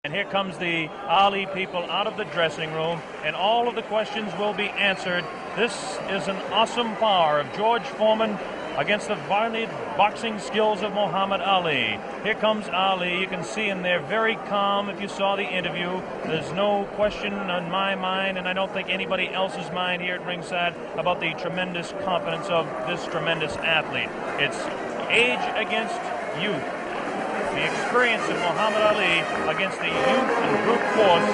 And here comes the Ali people out of the dressing room, and all of the questions will be answered. This is an awesome power of George Foreman against the varied boxing skills of Muhammad Ali. Here comes Ali. You can see him there very calm if you saw the interview. There's no question on my mind, and I don't think anybody else's mind here at ringside, about the tremendous confidence of this tremendous athlete. It's age against youth. The experience of Muhammad Ali against the youth and brute force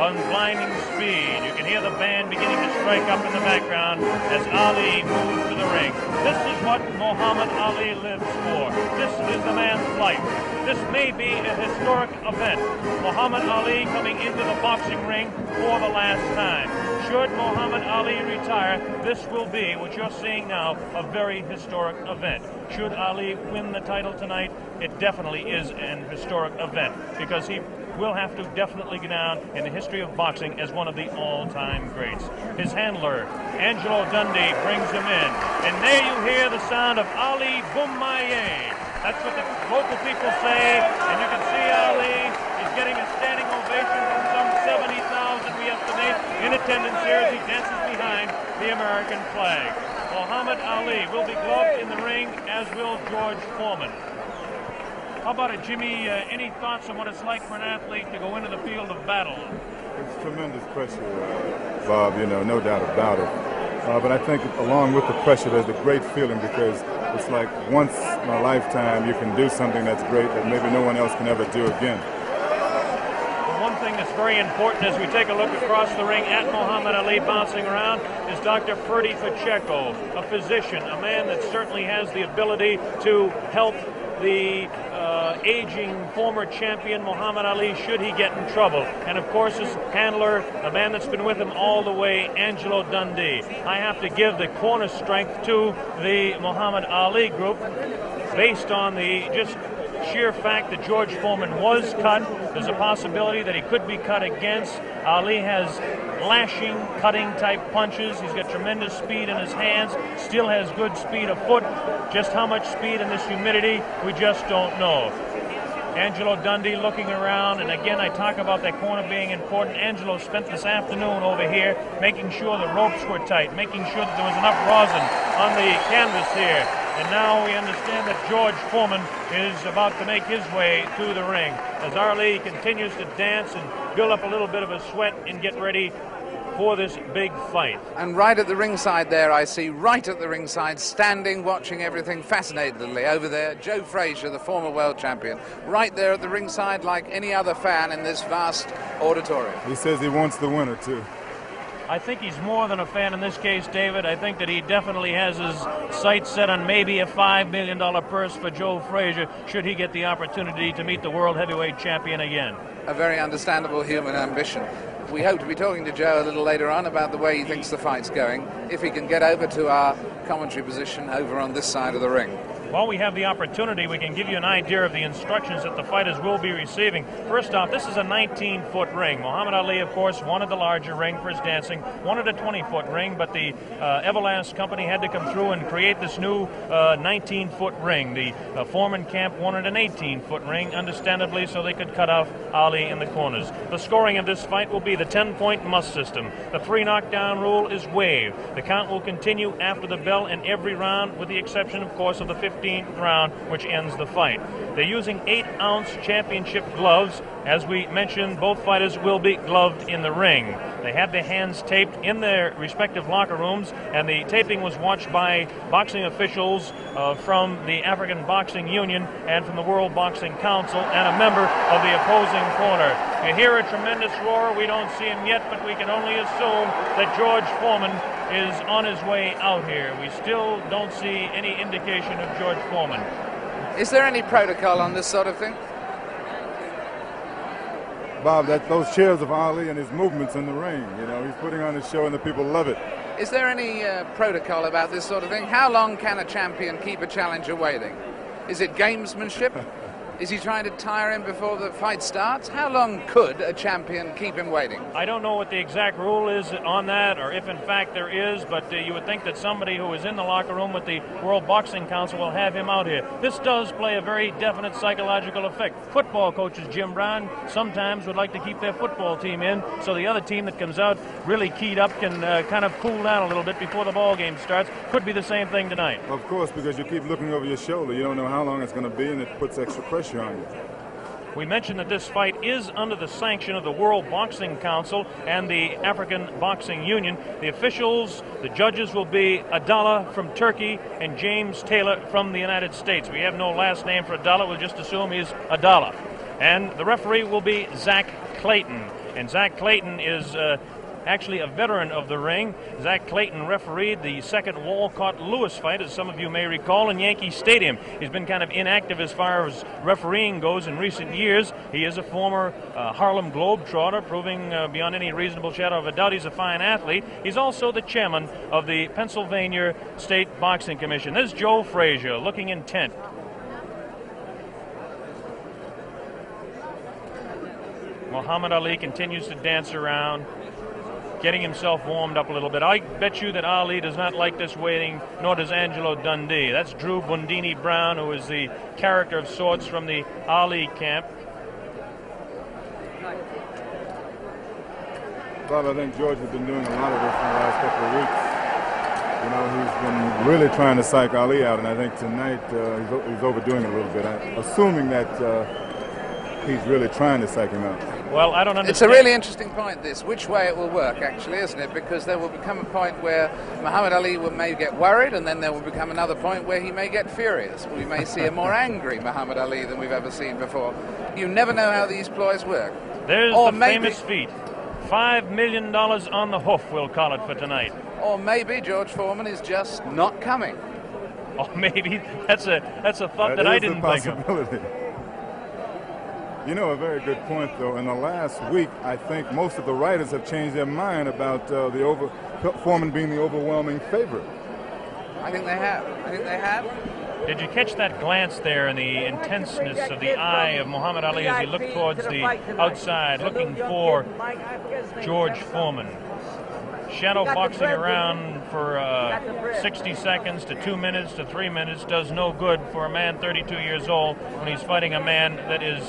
on blinding speed. You can hear the band beginning to strike up in the background as Ali moves to the ring. This is what Muhammad Ali lives for. This is the man's life. This may be a historic event. Muhammad Ali coming into the boxing ring for the last time. Should Muhammad Ali retire, this will be, what you're seeing now, a very historic event. Should Ali win the title tonight, it definitely is an historic event, because he will have to definitely go down in the history of boxing as one of the all-time greats. His handler, Angelo Dundee, brings him in. And there you hear the sound of Ali Boumaier. That's what the local people say, and you can see Ali is getting a standing ovation from some 70,000, we estimate, in attendance here as he dances behind the American flag. Muhammad Ali will be gloved in the ring, as will George Foreman. How about it, Jimmy? Any thoughts on what it's like for an athlete to go into the field of battle? It's tremendous pressure, Bob, no doubt about it. But I think along with the pressure, there's a great feeling, because it's like once in a lifetime you can do something that's great that maybe no one else can ever do again. One thing that's very important as we take a look across the ring at Muhammad Ali bouncing around is Dr. Ferdy Pacheco, a physician, a man that certainly has the ability to help the aging former champion Muhammad Ali should he get in trouble. And of course his handler, a man that's been with him all the way, Angelo Dundee. I have to give the corner strength to the Muhammad Ali group based on the just sheer fact that George Foreman was cut. There's a possibility that he could be cut against. Ali has lashing, cutting type punches. He's got tremendous speed in his hands, still has good speed of foot. Just how much speed in this humidity, we just don't know. Angelo Dundee looking around, and again I talk about that corner being important. Angelo spent this afternoon over here making sure the ropes were tight, making sure that there was enough rosin on the canvas here. And now we understand that George Foreman is about to make his way to the ring as Ali continues to dance and build up a little bit of a sweat and get ready for this big fight. And right at the ringside there, I see right at the ringside, standing, watching everything fascinatedly over there, Joe Frazier, the former world champion, right there at the ringside like any other fan in this vast auditorium. He says he wants the winner, too. I think he's more than a fan in this case, David. I think that he definitely has his sights set on maybe a $5 million purse for Joe Frazier should he get the opportunity to meet the world heavyweight champion again. A very understandable human ambition. We hope to be talking to Joe a little later on about the way he thinks the fight's going, if he can get over to our commentary position over on this side of the ring. While we have the opportunity, we can give you an idea of the instructions that the fighters will be receiving. First off, this is a 19-foot ring. Muhammad Ali, of course, wanted the larger ring for his dancing, wanted a 20-foot ring, but the Everlast company had to come through and create this new 19-foot ring. The Foreman camp wanted an 18-foot ring, understandably, so they could cut off Ali in the corners. The scoring of this fight will be the 10-point must system. The 3 knockdown rule is waived. The count will continue after the bell in every round, with the exception, of course, of the 15th round, which ends the fight. They're using 8-ounce championship gloves. As we mentioned, both fighters will be gloved in the ring. They had their hands taped in their respective locker rooms, and the taping was watched by boxing officials from the African Boxing Union and from the World Boxing Council, and a member of the opposing corner. You hear a tremendous roar. We don't see him yet, but we can only assume that George Foreman is on his way out here. We still don't see any indication of George Foreman. Is there any protocol on this sort of thing? Bob, those cheers of Ali and his movements in the ring, he's putting on a show and the people love it. Is there any protocol about this sort of thing? How long can a champion keep a challenger waiting? Is it gamesmanship? Is he trying to tire him before the fight starts? How long could a champion keep him waiting? I don't know what the exact rule is on that, or if in fact there is, but you would think that somebody who is in the locker room with the World Boxing Council will have him out here. This does play a very definite psychological effect. Football coaches, Jim Brown, sometimes would like to keep their football team in, so the other team that comes out really keyed up can kind of cool down a little bit before the ball game starts. Could be the same thing tonight. Of course, because you keep looking over your shoulder. You don't know how long it's going to be, and it puts extra pressure on you. We mentioned that this fight is under the sanction of the World Boxing Council and the African Boxing Union. The officials, the judges will be Adala from Turkey and James Taylor from the United States. We have no last name for Adala. We'll just assume he's Adala. And the referee will be Zach Clayton. And Zach Clayton is actually a veteran of the ring. Zach Clayton refereed the second Walcott-Lewis fight, as some of you may recall, in Yankee Stadium. He's been kind of inactive as far as refereeing goes in recent years. He is a former Harlem Globetrotter, proving beyond any reasonable shadow of a doubt he's a fine athlete. He's also the chairman of the Pennsylvania State Boxing Commission. There's Joe Frazier, looking intent. Muhammad Ali continues to dance around, getting himself warmed up a little bit. I bet you that Ali does not like this waiting, nor does Angelo Dundee. That's Drew Bundini Brown, who is the character of sorts from the Ali camp. Bob, I think George has been doing a lot of this in the last couple of weeks. You know, he's been really trying to psych Ali out, and I think tonight he's overdoing it a little bit. Assuming that he's really trying to psych him out. Well, I don't understand. It's a really interesting point, this, which way it will work, actually, isn't it? Because there will become a point where Muhammad Ali may get worried, and then there will become another point where he may get furious. We may see a more angry Muhammad Ali than we've ever seen before. You never know how these ploys work. There's the famous feat. $5 million on the hoof, we'll call it, for tonight. Or maybe George Foreman is just not coming. Or maybe that's a thought that I didn't think of. You know, a very good point, though. In the last week, I think most of the writers have changed their mind about Foreman being the overwhelming favorite. I think they have. Did you catch that glance there and the intenseness of the eye of Muhammad Ali as he looked towards the outside, looking for George Foreman? Shadow boxing around for 60 seconds to 2 minutes to 3 minutes does no good for a man 32 years old when he's fighting a man that is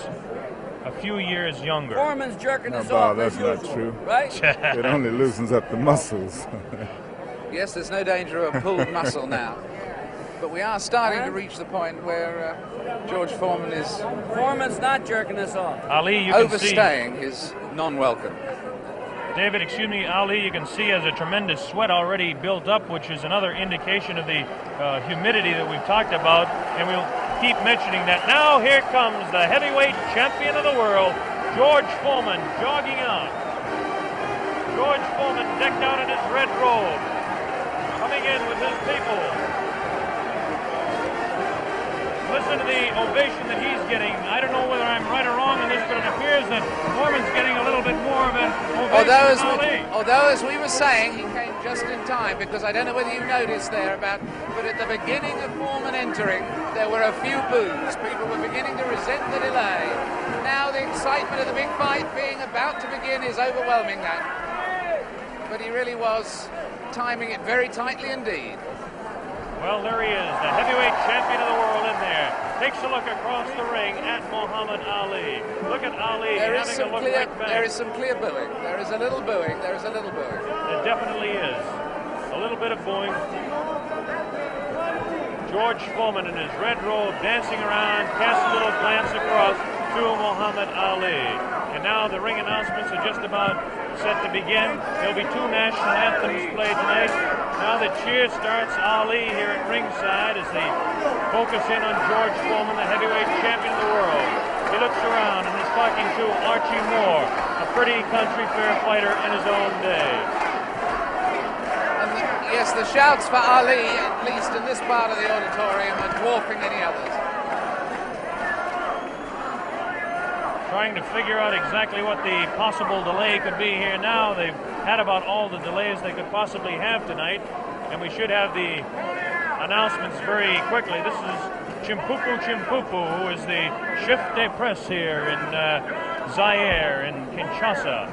a few years younger. Foreman's jerking us Bob, off. that's not usual, true. Right? It only loosens up the muscles. Yes, there's no danger of a pulled muscle now. But we are starting to reach the point where George Foreman is... Foreman's not jerking us off. Ali, you can overstaying his non-welcome. David, excuse me, Ali, you can see has a tremendous sweat already built up, which is another indication of the humidity that we've talked about, and we'll keep mentioning that. Now here comes the heavyweight champion of the world, George Foreman, jogging out. George Foreman decked out in his red robe, coming in with his people. Listen to the ovation that he's getting. I don't know whether I'm right or wrong on this, but it appears that Foreman's getting a little bit more of an ovation than Ali. Although, as we were saying, he came just in time, because I don't know whether you noticed there, but at the beginning of Foreman entering, there were a few boos. People were beginning to resent the delay. Now the excitement of the big fight being about to begin is overwhelming that. But he really was timing it very tightly indeed. Well, there he is, the heavyweight champion of the world in there. Takes a look across the ring at Muhammad Ali. Look at Ali having a look right back. There is some clear booing. There is a little booing. There is a little booing. It definitely is. A little bit of booing. George Foreman in his red robe dancing around, casts a little glance across to Muhammad Ali. And now the ring announcements are just about set to begin. There'll be two national anthems played tonight. Now the cheer starts. Ali here at ringside as they focus in on George Foreman, the heavyweight champion of the world. He looks around and is talking to Archie Moore, a pretty country fair fighter in his own day. And yes, the shouts for Ali, at least in this part of the auditorium, are dwarfing any others. Trying to figure out exactly what the possible delay could be here now. They've had about all the delays they could possibly have tonight, and we should have the announcements very quickly. This is Chimpupu Chimpupu, who is the chef de presse here in Zaire, in Kinshasa.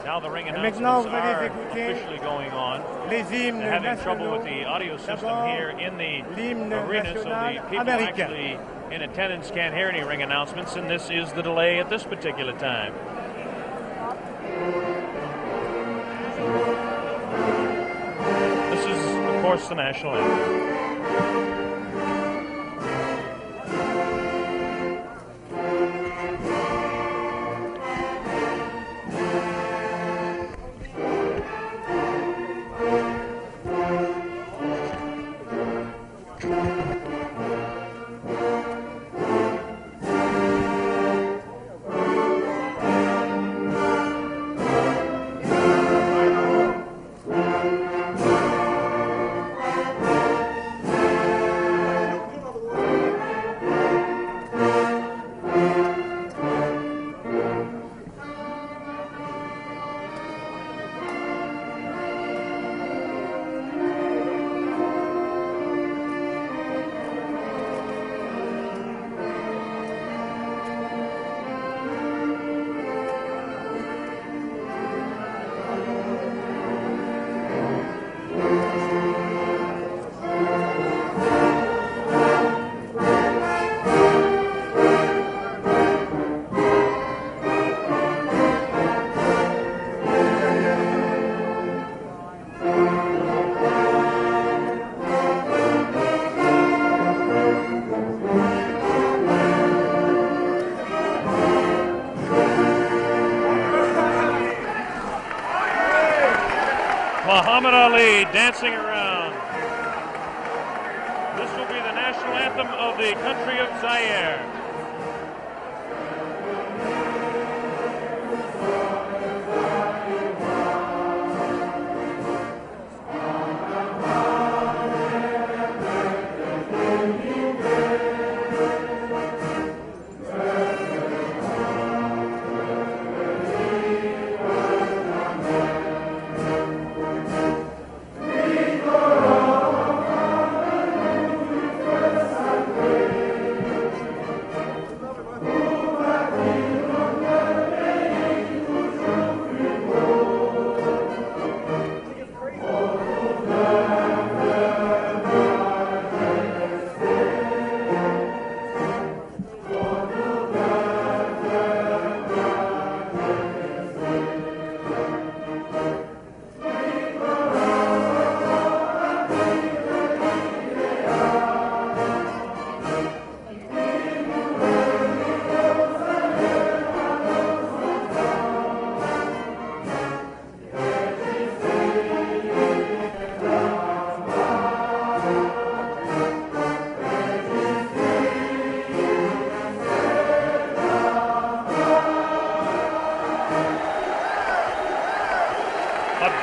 Now the ring announcements are officially going on. They're having trouble with the audio system here in the arena, so the people actually in attendance can't hear any ring announcements, and this is the delay at this particular time. This is, of course, the national anthem. Muhammad Ali dancing around. This will be the national anthem of the country of Zaire.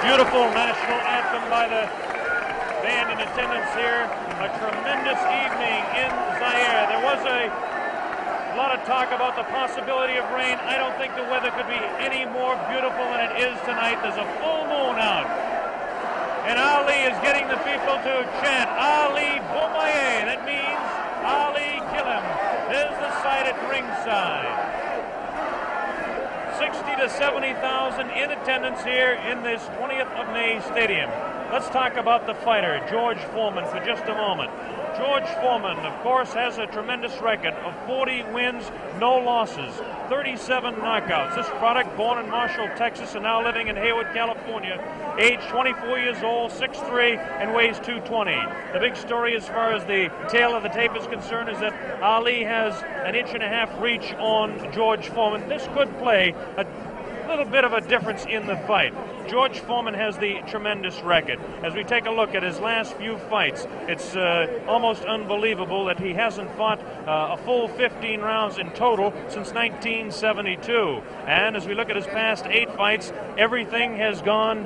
Beautiful national anthem by the band in attendance here. A tremendous evening in Zaire. There was a lot of talk about the possibility of rain. I don't think the weather could be any more beautiful than it is tonight. There's a full moon out. And Ali is getting the people to chant, Ali Boumaier. That means Ali kill him. There's the sight at ringside. 60 to 70,000 in attendance here in this 20th of May stadium. Let's talk about the fighter, George Foreman, for just a moment. George Foreman, of course, has a tremendous record of 40 wins, no losses, 37 knockouts. This product, born in Marshall, Texas, and now living in Hayward, California, age 24 years old, 6'3", and weighs 220. The big story as far as the tail of the tape is concerned is that Ali has an 1.5 inch reach on George Foreman. This could play a little bit of a difference in the fight. George Foreman has the tremendous record. As we take a look at his last few fights, it's almost unbelievable that he hasn't fought a full 15 rounds in total since 1972. And as we look at his past 8 fights, everything has gone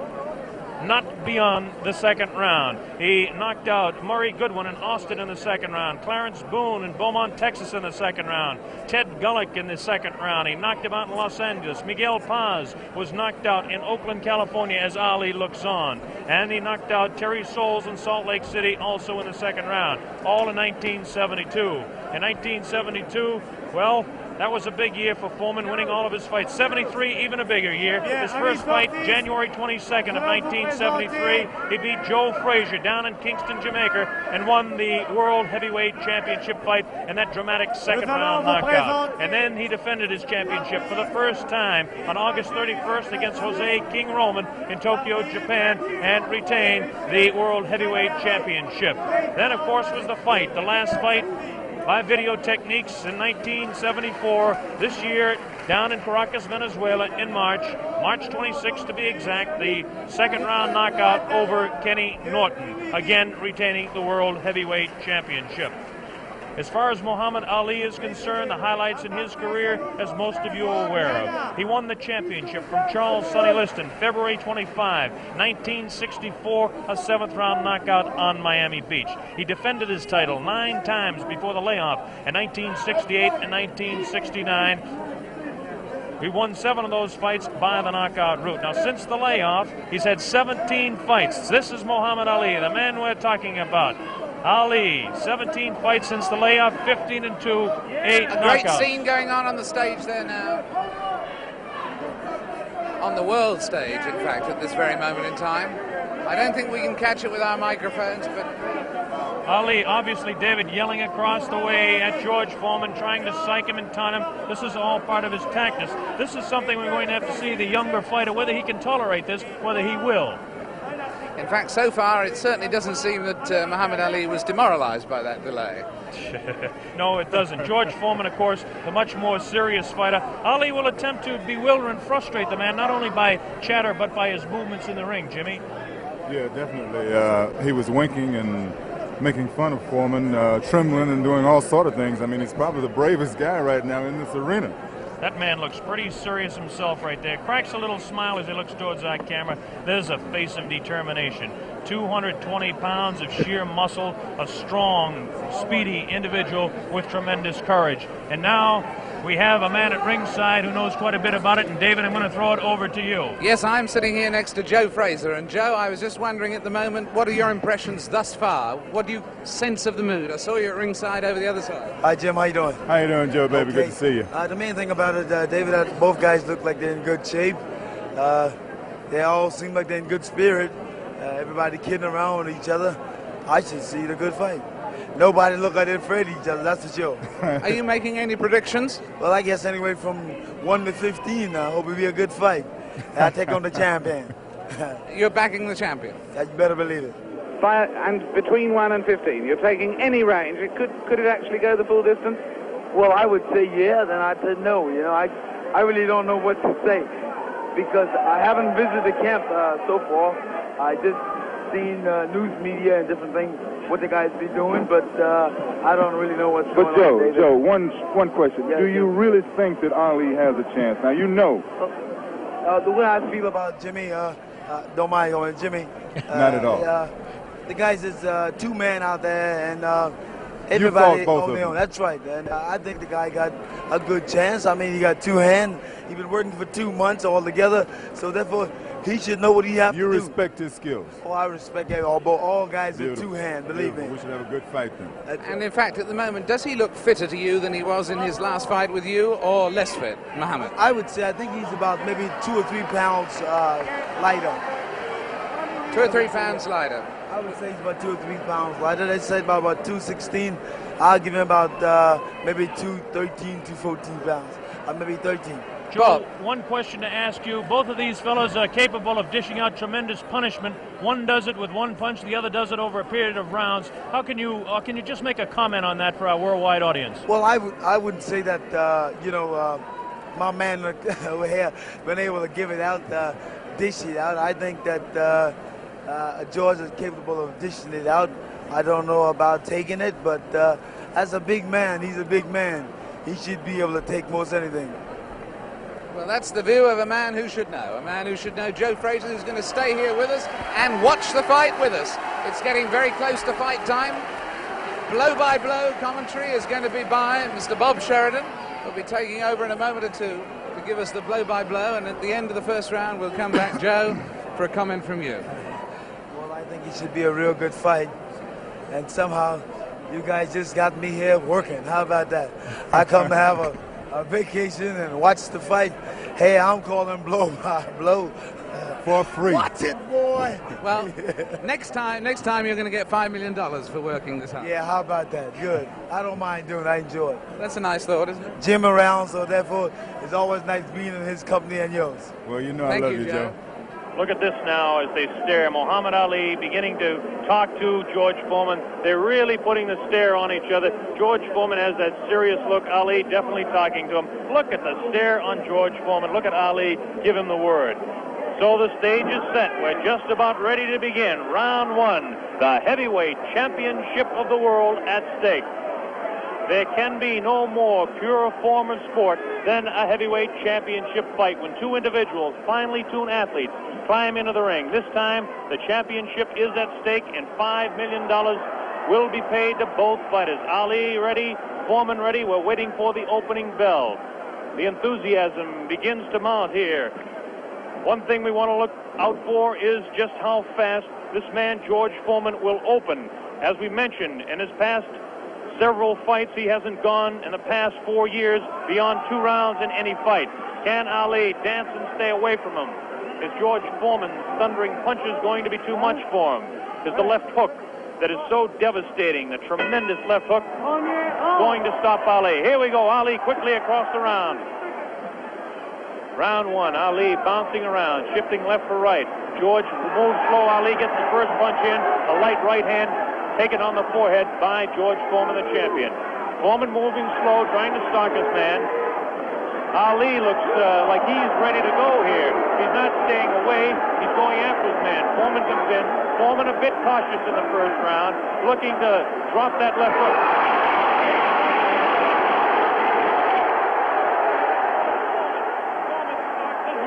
not beyond the second round. He knocked out Murray Goodwin in Austin in the second round, Clarence Boone in Beaumont, Texas in the second round, Ted Gullick in the second round. He knocked him out in Los Angeles. Miguel Paz was knocked out in Oakland, California as Ali looks on. And he knocked out Terry Souls in Salt Lake City also in the second round, all in 1972. In 1972, well, that was a big year for Foreman, winning all of his fights. 73, even a bigger year. His first fight, January 22nd of 1973, he beat Joe Frazier down in Kingston, Jamaica, and won the World Heavyweight Championship fight in that dramatic second-round knockout. And then he defended his championship for the first time on August 31st against Jose King Roman in Tokyo, Japan, and retained the World Heavyweight Championship. Then, of course, was the fight, the last fight by video techniques in 1974. This year, down in Caracas, Venezuela, in March 26th to be exact, the second round knockout over Kenny Norton, again retaining the World Heavyweight Championship. As far as Muhammad Ali is concerned, the highlights in his career, as most of you are aware of. He won the championship from Charles Sonny Liston, February 25, 1964, a seventh-round knockout on Miami Beach. He defended his title 9 times before the layoff in 1968 and 1969. He won 7 of those fights by the knockout route. Now, since the layoff, he's had 17 fights. This is Muhammad Ali, the man we're talking about. Ali, 17 fights since the layoff, 15-2, 8 knockouts. A great scene going on the stage there now. On the world stage, in fact, at this very moment in time. I don't think we can catch it with our microphones, but... Ali, obviously, David, yelling across the way at George Foreman, trying to psych him and taunt him. This is all part of his tactics. This is something we're going to have to see the younger fighter, whether he can tolerate this, whether he will. In fact, so far, it certainly doesn't seem that Muhammad Ali was demoralized by that delay. No, it doesn't. George Foreman, of course, the much more serious fighter. Ali will attempt to bewilder and frustrate the man, not only by chatter, but by his movements in the ring, Jimmy. Yeah, definitely. He was winking and making fun of Foreman, trembling and doing all sort of things. I mean, he's probably the bravest guy right now in this arena. That man looks pretty serious himself right there. Cracks a little smile as he looks towards that camera. There's a face of determination. 220 pounds of sheer muscle, a strong, speedy individual with tremendous courage. And now we have a man at ringside who knows quite a bit about it. And David, I'm going to throw it over to you. Yes, I'm sitting here next to Joe Frazier. And Joe, I was just wondering at the moment, what are your impressions thus far? What do you sense of the mood? I saw you at ringside over the other side. Hi, Jim. How you doing? How you doing, Joe, baby? Okay. Good to see you. The main thing about it, David, both guys look like they're in good shape. They all seem like they're in good spirit. Everybody kidding around with each other. I should see a good fight. Nobody look like they're afraid of each other, that's for sure. Are you making any predictions? Well, I guess anyway from 1 to 15, I hope it'll be a good fight. I take on the champion. You're backing the champion. You better believe it. And between 1 and 15, you're taking any range. Could it actually go the full distance? Well, I would say yeah, then I'd say no. You know, I really don't know what to say because I haven't visited the camp so far. I just seen news media and different things, what the guys be doing, but I don't really know what's going on. But Joe, one question. Yes, Do you really think that Ali has a chance? Now, you know. The way I feel about Jimmy, don't mind going Jimmy. Not at all. The guys is 2 men out there, and You everybody fought both on of their them. own. That's right, and I think the guy got a good chance. I mean, he got 2 hands. He's been working for 2 months altogether, so therefore he should know what he has to do. You respect his skills. Oh, I respect all guys with Beautiful. 2 hands. Believe Beautiful. me. We should have a good fight then. That's And right. in fact, at the moment, does he look fitter to you than he was in his last fight with you, or less fit, Muhammad? I would say I think he's about maybe 2 or 3 pounds lighter. 2 or 3 pounds lighter. I would say he's about 2 or 3 pounds lighter. They say about 216. I'll give him about maybe 213, 214 pounds. Maybe 13. Joe, one question to ask you. Both of these fellows are capable of dishing out tremendous punishment. One does it with 1 punch, the other does it over a period of rounds. How can you just make a comment on that for our worldwide audience? Well, I would say that my man over here been able to give it out, dish it out. I think that George is capable of dishing it out. I don't know about taking it, but as a big man, he's a big man. He should be able to take most anything. Well, that's the view of a man who should know. A man who should know. Joe Frazier, who's going to stay here with us and watch the fight with us. It's getting very close to fight time. Blow-by-blow commentary is going to be by Mr. Bob Sheridan. He'll be taking over in a moment or two to give us the blow-by-blow, and at the end of the first round, we'll come back, Joe, for a comment from you. Well, I think it should be a real good fight, and somehow you guys just got me here working. How about that? I come to have a vacation and watch the fight. Hey, I'm calling blow-by-blow. For free. Watch it, boy. Well, next time you're going to get $5 million for working this hard. Yeah, how about that? Good. I don't mind doing it. I enjoy it. That's a nice thought, isn't it? Jim around, so therefore it's always nice being in his company and yours. Well, you know Thank I love you, you, Joe. Look at this now as they stare. Muhammad Ali beginning to talk to George Foreman. They're really putting the stare on each other. George Foreman has that serious look. Ali definitely talking to him. Look at the stare on George Foreman. Look at Ali give him the word. So the stage is set. We're just about ready to begin. Round one, the heavyweight championship of the world at stake. There can be no more pure form of sport than a heavyweight championship fight when two individuals, finely tuned athletes, climb into the ring. This time, the championship is at stake, and $5 million will be paid to both fighters. Ali ready, Foreman ready. We're waiting for the opening bell. The enthusiasm begins to mount here. One thing we want to look out for is just how fast this man, George Foreman, will open. As we mentioned, in his past several fights, he hasn't gone in the past 4 years beyond 2 rounds in any fight. Can Ali dance and stay away from him? Is George Foreman's thundering punches going to be too much for him? Is the left hook that is so devastating, the tremendous left hook, going to stop Ali? Here we go, Ali quickly across the round. Round one, Ali bouncing around, shifting left for right. George moves slow. Ali gets the first punch in. A light right hand taken on the forehead by George Foreman, the champion. Foreman moving slow, trying to stalk his man. Ali looks like he's ready to go here. He's not staying away. He's going after his man. Foreman comes in. Foreman a bit cautious in the first round, looking to drop that left hook.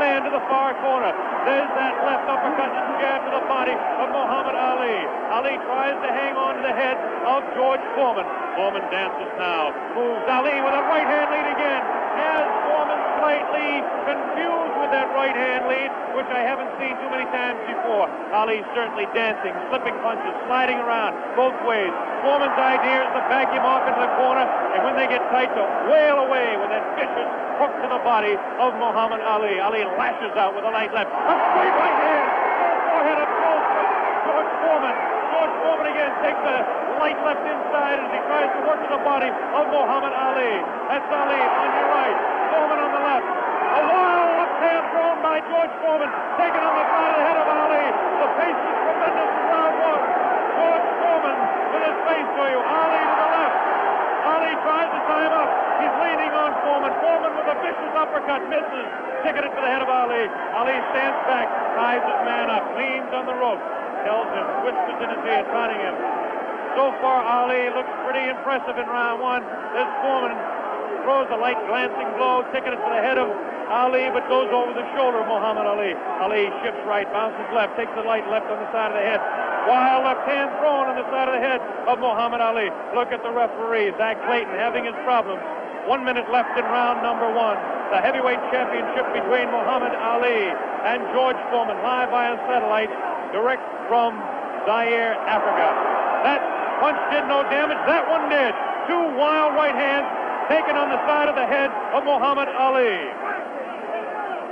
Man to the far corner. There's that left uppercut and jab to the body of Muhammad Ali. Ali tries to hang on to the head of George Foreman. Foreman dances now. Moves Ali with a right hand lead again. Has Foreman slightly confused with that right hand lead, which I haven't seen too many times before. Ali certainly dancing, slipping punches, sliding around both ways. Foreman's idea is to back him off into the corner, and when they get tight, to wail away with that vicious hook to the body of Muhammad Ali. Ali lashes out with a light left. A straight right hand. Forehead of George Foreman. George Foreman again takes a light left inside as he tries to work to the body of Muhammad Ali. That's Ali on your right. Foreman on the left. A wild left hand thrown by George Foreman. Taken on the side of the head of Ali. The pace is tremendous in round one. George Foreman with his face to you. Ali to the left. Ali tries to time up. He's leaning on Foreman. Foreman with a vicious uppercut misses. Ticketed for the head of Ali. Ali stands back, ties his man up, leans on the rope, tells him, whispers in his ear, taunting him. So far, Ali looks pretty impressive in round one. This Foreman throws a light glancing blow, ticketed for the head of Ali, but goes over the shoulder of Muhammad Ali. Ali shifts right, bounces left, takes the light left on the side of the head. Wild left hand thrown on the side of the head of Muhammad Ali. Look at the referee, Zach Clayton, having his problems. 1 minute left in round number one. The heavyweight championship between Muhammad Ali and George Foreman, live via satellite, direct from Zaire, Africa. That punch did no damage. That one did. 2 wild right hands taken on the side of the head of Muhammad Ali.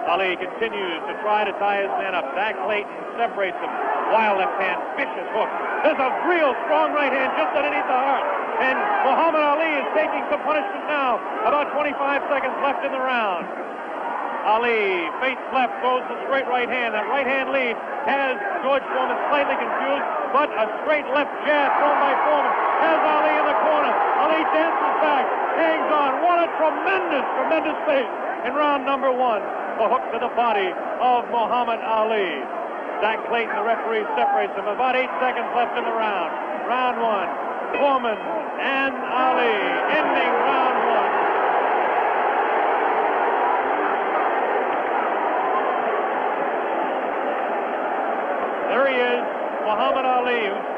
Ali continues to try to tie his man up. Zach Clayton separates him. Wild left hand, vicious hook. There's a real strong right hand just underneath the heart. And Muhammad Ali is taking some punishment now. About 25 seconds left in the round. Ali feints left, throws the straight right hand. That right hand lead has George Foreman slightly confused, but a straight left jab thrown by Foreman has Ali in the corner. Ali dances back, hangs on. What a tremendous, tremendous pace in round number one. The hook to the body of Muhammad Ali. Zach Clayton, the referee, separates him. About 8 seconds left in the round. Round one. Foreman and Ali ending round one.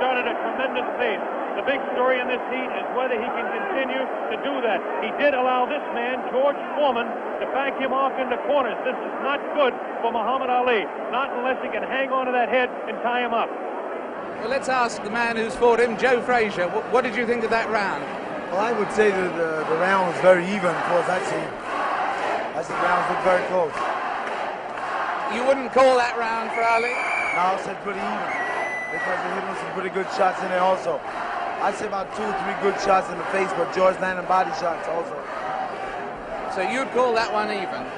started a tremendous pace. The big story in this heat is whether he can continue to do that. He did allow this man, George Foreman, to back him off into corners. This is not good for Muhammad Ali, not unless he can hang on to that head and tie him up. Well, let's ask the man who's fought him, Joe Frazier. What did you think of that round? Well, I would say that the round was very even. Of course, I see the rounds look very close. You wouldn't call that round for Ali? No, I said pretty even because he hit him some pretty good shots in there also. I'd say about 2 or 3 good shots in the face, but George landed body shots also. So you'd call that one even?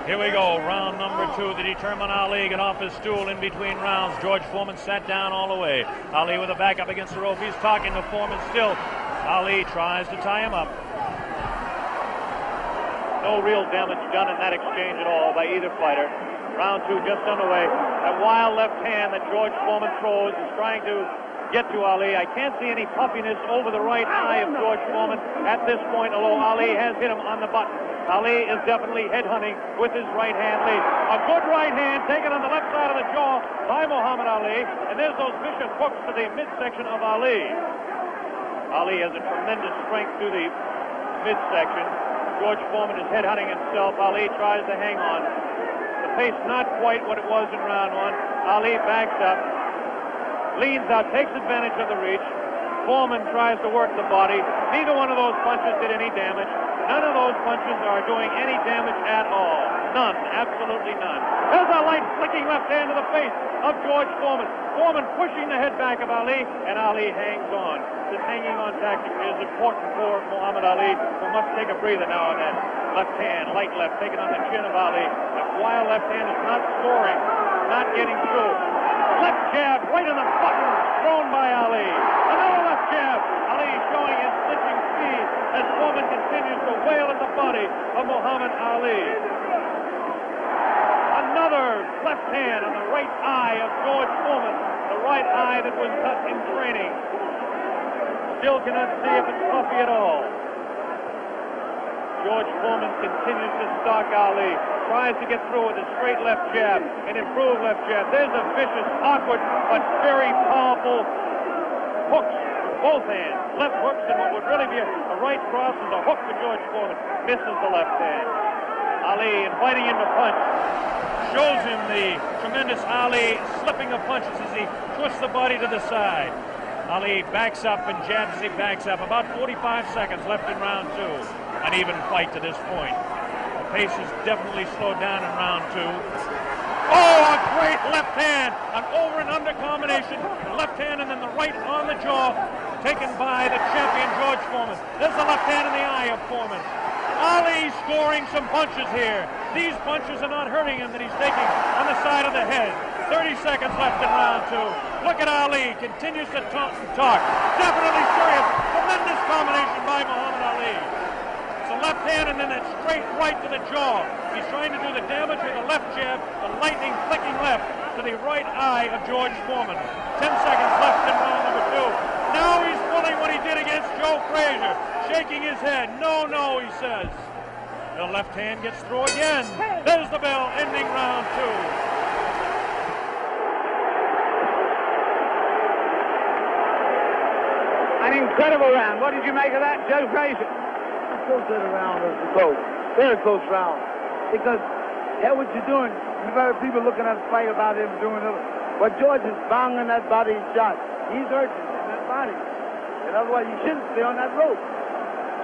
Here we go, round number 2 to determine Ali. Get off his stool in between rounds. George Foreman sat down all the way. Ali with a back up against the rope. He's talking to Foreman still. Ali tries to tie him up. No real damage done in that exchange at all by either fighter. Round 2 just underway. That wild left hand that George Foreman throws is trying to get to Ali. I can't see any puffiness over the right eye of George Foreman at this point, although Ali has hit him on the button. Ali is definitely headhunting with his right hand lead. A good right hand taken on the left side of the jaw by Muhammad Ali, and there's those vicious hooks to the midsection of Ali. Ali has a tremendous strength through the midsection. George Foreman is headhunting himself. Ali tries to hang on. The pace not quite what it was in round 1. Ali backs up, leans out, takes advantage of the reach. Foreman tries to work the body. Neither one of those punches did any damage. None of those punches are doing any damage at all. None, absolutely none. There's a light flicking left hand to the face of George Foreman. Foreman pushing the head back of Ali, and Ali hangs on. This hanging on tactic is important for Muhammad Ali, who must take a breather now and then. Left hand, light left, taken on the chin of Ali. That wild left hand is not scoring, not getting through. Left jab right in the button, thrown by Ali. Another left jab. Ali showing his slipping speed as Foreman continues to wail at the body of Muhammad Ali. Another left hand on the right eye of George Foreman, the right eye that was cut in training. Still cannot see if it's puffy at all. George Foreman continues to stalk Ali, tries to get through with a straight left jab, an improved left jab. There's a vicious, awkward, but very powerful hooks with both hands. Left hooks, and what would really be a right cross is a hook for George Foreman. Misses the left hand. Ali inviting him to punch. Shows him the tremendous Ali slipping of punches as he twists the body to the side. Ali backs up and jabs as he backs up. About 45 seconds left in round 2. An even fight to this point. The pace is definitely slowed down in round 2. Oh, a great left hand. An over and under combination. The left hand and then the right on the jaw. Taken by the champion George Foreman. There's the left hand in the eye of Foreman. Ali scoring some punches here. These punches are not hurting him that he's taking on the side of the head. 30 seconds left in round 2. Look at Ali. Continues to talk and talk. Definitely serious. Tremendous combination by Muhammad Ali. It's a left hand and then that straight right to the jaw. He's trying to do the damage with the left jab, the lightning flicking left to the right eye of George Foreman. 10 seconds left in round number 2. Now he's pulling what he did against Joe Frazier. Shaking his head. No, no, he says. The left hand gets through again. There's the bell, ending round 2. An incredible round. What did you make of that, Joe Frazier? I still said the round was close. Very close round. Because, hell, what you're doing, you've got people looking at the fight about him doing it. But George is banging that body shot. He's hurting in that body. And otherwise, you shouldn't stay on that rope.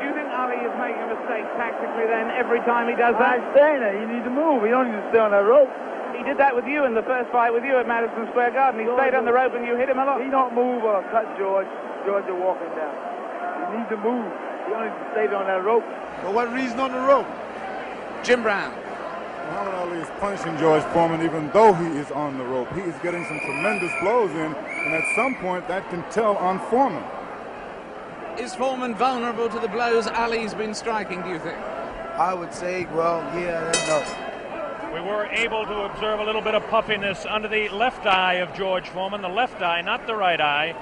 Do you think Ali is making a mistake tactically then every time he does that? I'm saying that. You need to move. You don't need to stay on that rope. He did that with you in the first fight with you at Madison Square Garden. He stayed on the rope and you hit him a lot. He don't move or cut George. George is walking down. You need to move. You don't need to stay on that rope. For what reason on the rope? Jim Brown. Muhammad Ali is punishing George Foreman even though he is on the rope. He is getting some tremendous blows in, and at some point that can tell on Foreman. Is Foreman vulnerable to the blows Ali's been striking, do you think? I would say, well, yeah, no. We were able to observe a little bit of puffiness under the left eye of George Foreman. The left eye, not the right eye.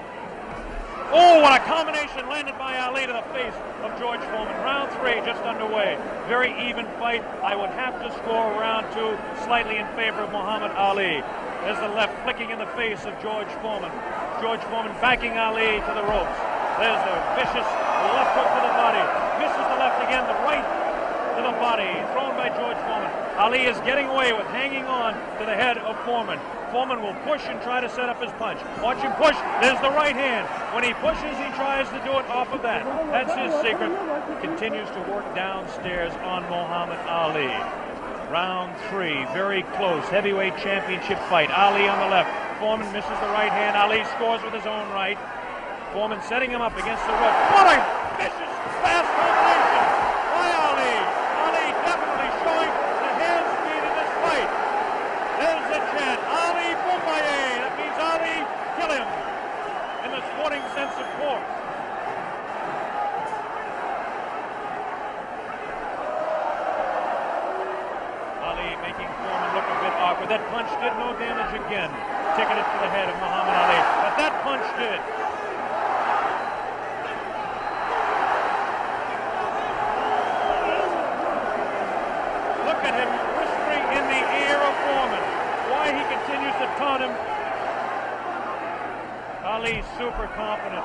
Oh, what a combination landed by Ali to the face of George Foreman. Round 3 just underway. Very even fight. I would have to score round 2 slightly in favor of Muhammad Ali. There's the left flicking in the face of George Foreman. George Foreman backing Ali to the ropes. There's the vicious left hook to the body. Misses the left again, the right to the body, thrown by George Foreman. Ali is getting away with hanging on to the head of Foreman. Foreman will push and try to set up his punch. Watch him push. There's the right hand. When he pushes, he tries to do it off of that. That's his secret. Continues to work downstairs on Muhammad Ali. Round 3, very close. Heavyweight championship fight. Ali on the left. Foreman misses the right hand. Ali scores with his own right. Foreman setting him up against the rope. What a vicious, fast combination by Ali. Ali definitely showing the hand speed in this fight. There's the chant. Ali Boumbaye. That means Ali, kill him. In the sporting sense, of course. Ali making Foreman look a bit awkward. That punch did no damage again. Ticketed to the head of Muhammad Ali. But that punch did. Look at him whispering in the ear of Foreman. Why he continues to taunt him. Ali super confident.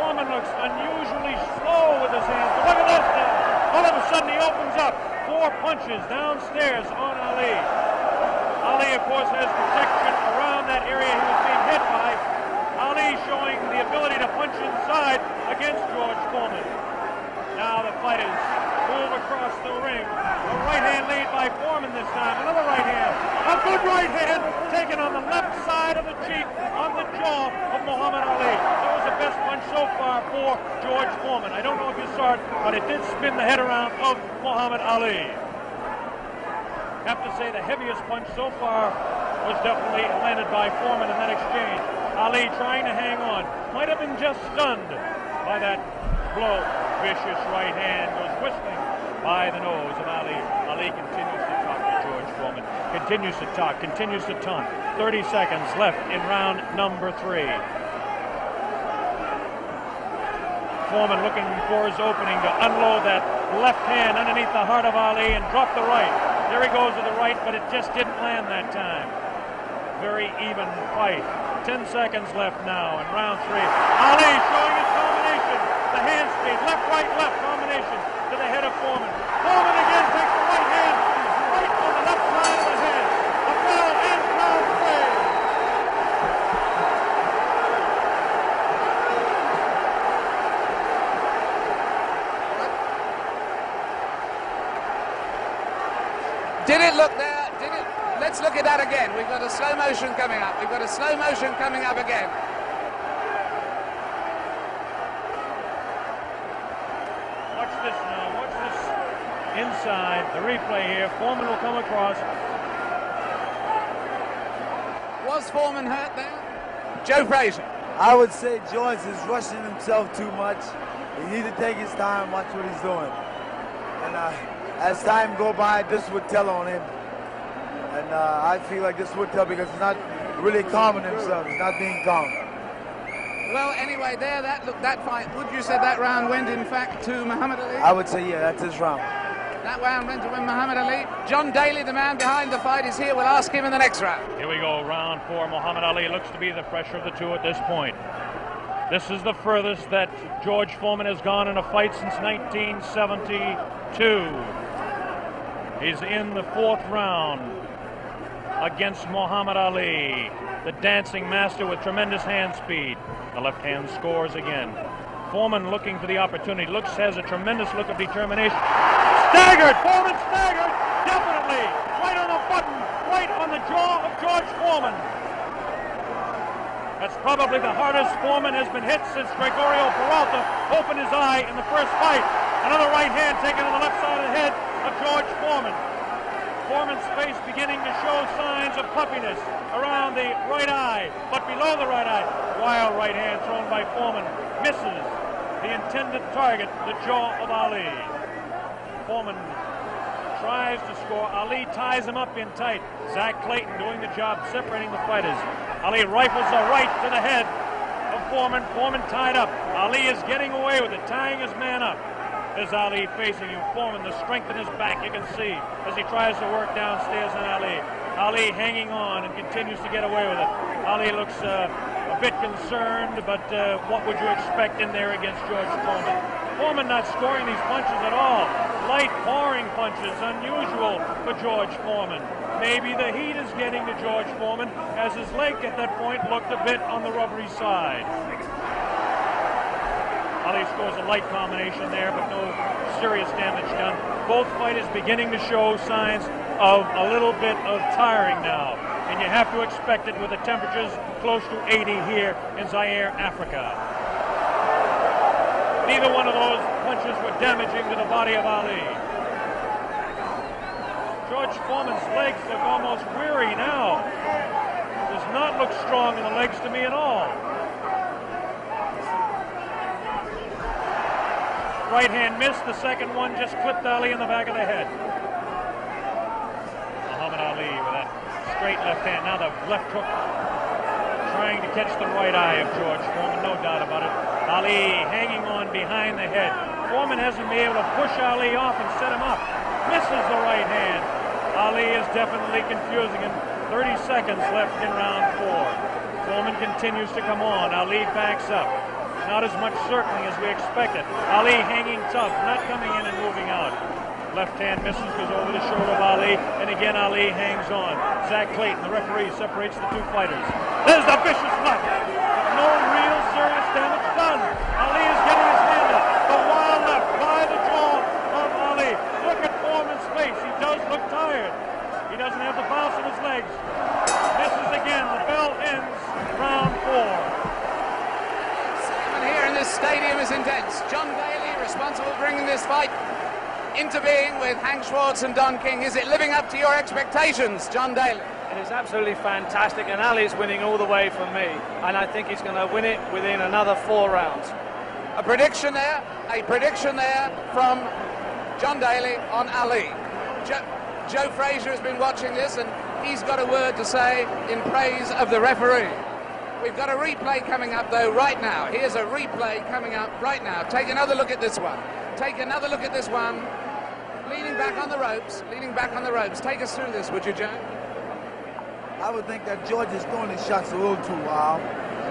Foreman looks unusually slow with his hands. But look at this now. All of a sudden he opens up. 4 punches downstairs on Ali. Ali, of course, has protection around that area he was being hit by. Ali showing the ability to punch inside against George Foreman. Now the fighters move across the ring. A right hand lead by Foreman this time. Another right hand. A good right hand taken on the left side of the cheek, on the jaw of Muhammad Ali. That was the best punch so far for George Foreman. I don't know if you saw it, but it did spin the head around of Muhammad Ali. Have to say the heaviest punch so far was definitely landed by Foreman in that exchange. Ali trying to hang on. Might have been just stunned by that blow. Vicious right hand goes whistling by the nose of Ali. Ali continues to talk to George Foreman. Continues to talk, continues to taunt. 30 seconds left in round number 3. Foreman looking for his opening to unload that left hand underneath the heart of Ali and drop the right. There he goes with the right, but it just didn't land that time. Very even fight. 10 seconds left now in round 3. Ali showing his combination. The hand speed, left combination to the head of Foreman. Foreman again takes the right hand, right on the left side of the head. A bell and round 3. Did it look there? Did it? Let's look at that again. We've got a slow motion coming up. We've got a slow motion coming up again. Watch this now. Watch this inside. The replay here. Foreman will come across. Was Foreman hurt there? Joe Frazier. I would say George is rushing himself too much. He needs to take his time, watch what he's doing. And as time go by, this would tell on him. And I feel like this would tell because he's not really calming himself. He's not being calm. Well, anyway, there, that fight, would you say that round went, in fact, to Muhammad Ali? I would say, yeah, that's his round. That round went to win Muhammad Ali. John Daly, the man behind the fight, is here. We'll ask him in the next round. Here we go, round 4. Muhammad Ali looks to be the fresher of the two at this point. This is the furthest that George Foreman has gone in a fight since 1972. He's in the 4th round against Muhammad Ali, the dancing master with tremendous hand speed. The left hand scores again. Foreman looking for the opportunity. Has a tremendous look of determination. Staggered! Foreman staggered! Definitely! Right on the button, right on the jaw of George Foreman. That's probably the hardest Foreman has been hit since Gregorio Peralta opened his eye in the first fight. Another right hand taken on the left side of the head of George Foreman. Foreman's face beginning to show signs of puffiness around the right eye, but below the right eye. Wild right hand thrown by Foreman. Misses the intended target, the jaw of Ali. Foreman tries to score. Ali ties him up in tight. Zach Clayton doing the job, separating the fighters. Ali rifles a right to the head of Foreman. Foreman tied up. Ali is getting away with it, tying his man up. There's Ali facing him. Foreman, the strength in his back, you can see, as he tries to work downstairs on Ali. Ali hanging on and continues to get away with it. Ali looks a bit concerned, but what would you expect in there against George Foreman? Foreman not scoring these punches at all. Light pouring punches, unusual for George Foreman. Maybe the heat is getting to George Foreman, as his leg at that point looked a bit on the rubbery side. Ali scores a light combination there, but no serious damage done. Both fighters beginning to show signs of a little bit of tiring now, and you have to expect it with the temperatures close to 80 here in Zaire, Africa. Neither one of those punches were damaging to the body of Ali. George Foreman's legs look almost weary now. Does not look strong in the legs to me at all. Right hand missed, the second one just clipped Ali in the back of the head. Muhammad Ali with that straight left hand. Now the left hook trying to catch the right eye of George Foreman, no doubt about it. Ali hanging on behind the head. Foreman hasn't been able to push Ali off and set him up. Misses the right hand. Ali is definitely confusing him. 30 seconds left in round 4. Foreman continues to come on. Ali backs up. Not as much circling as we expected. Ali hanging tough, not coming in and moving out. Left hand misses, goes over the shoulder of Ali, and again Ali hangs on. Zach Clayton, the referee, separates the two fighters. There's the vicious left. No real serious damage done. Ali is getting his hand up. The wild left by the jaw of Ali. Look at Foreman's face. He does look tired. He doesn't have the bounce in his legs. Misses again. The bell ends round 4. Here in this stadium is intense. John Daly, responsible for bringing this fight into being with Hank Schwartz and Don King. Is it living up to your expectations, John Daly? It is absolutely fantastic, and Ali's winning all the way for me, and I think he's going to win it within another 4 rounds. A prediction there from John Daly on Ali. Joe Frazier has been watching this, and he's got a word to say in praise of the referee. We've got a replay coming up, though, right now. Here's a replay coming up right now. Take another look at this one. Take another look at this one. Leaning back on the ropes. Leaning back on the ropes. Take us through this, would you, Joe? I would think that George is throwing his shots a little too wild.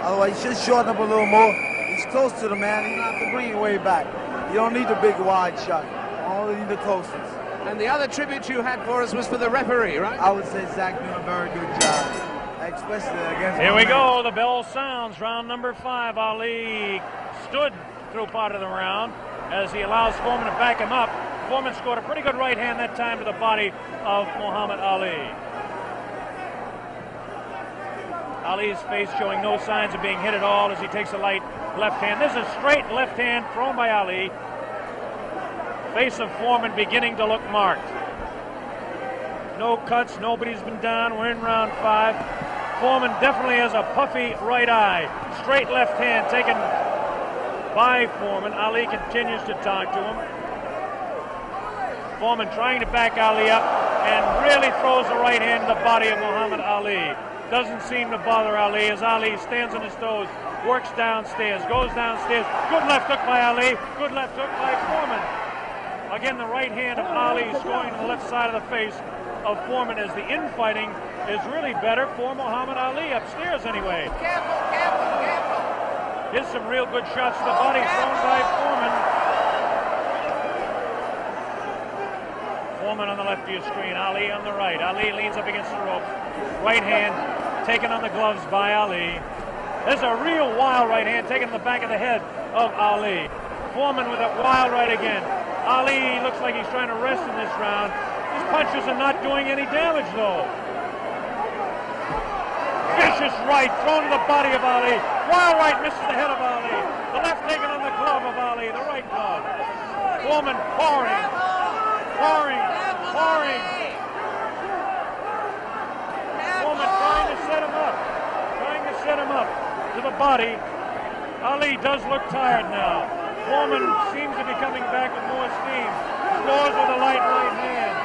Otherwise, he should shorten up a little more. He's close to the man. He don't have to bring it way back. You don't need the big wide shot. You only need the closest. And the other tribute you had for us was for the referee, right? I would say Zach doing a very good job. Especially against Here we go. The bell sounds. Round number 5. Ali stood through part of the round as he allows Foreman to back him up. Foreman scored a pretty good right hand that time to the body of Muhammad Ali. Ali's face showing no signs of being hit at all as he takes a light left hand. This is a straight left hand thrown by Ali. Face of Foreman beginning to look marked. No cuts, nobody's been down. We're in round 5. Foreman definitely has a puffy right eye. Straight left hand taken by Foreman. Ali continues to talk to him. Foreman trying to back Ali up and really throws the right hand to the body of Muhammad Ali. Doesn't seem to bother Ali as Ali stands on his toes, works downstairs, goes downstairs. Good left hook by Ali. Good left hook by Foreman. Again, the right hand of Ali is going to the left side of the face of Foreman as the infighting is really better for Muhammad Ali, upstairs anyway. Careful, careful, careful. Here's some real good shots to the body thrown by Foreman. Foreman on the left of your screen, Ali on the right. Ali leans up against the rope. Right hand taken on the gloves by Ali. There's a real wild right hand taken in the back of the head of Ali. Foreman with a wild right again. Ali looks like he's trying to rest in this round. His punches are not doing any damage, though. Vicious right thrown to the body of Ali. Wild right misses the head of Ali. The left taken on the glove of Ali, the right glove. Foreman pouring. Foreman trying to set him up to the body. Ali does look tired now. Foreman seems to be coming back with more steam. Scores with a light right hand.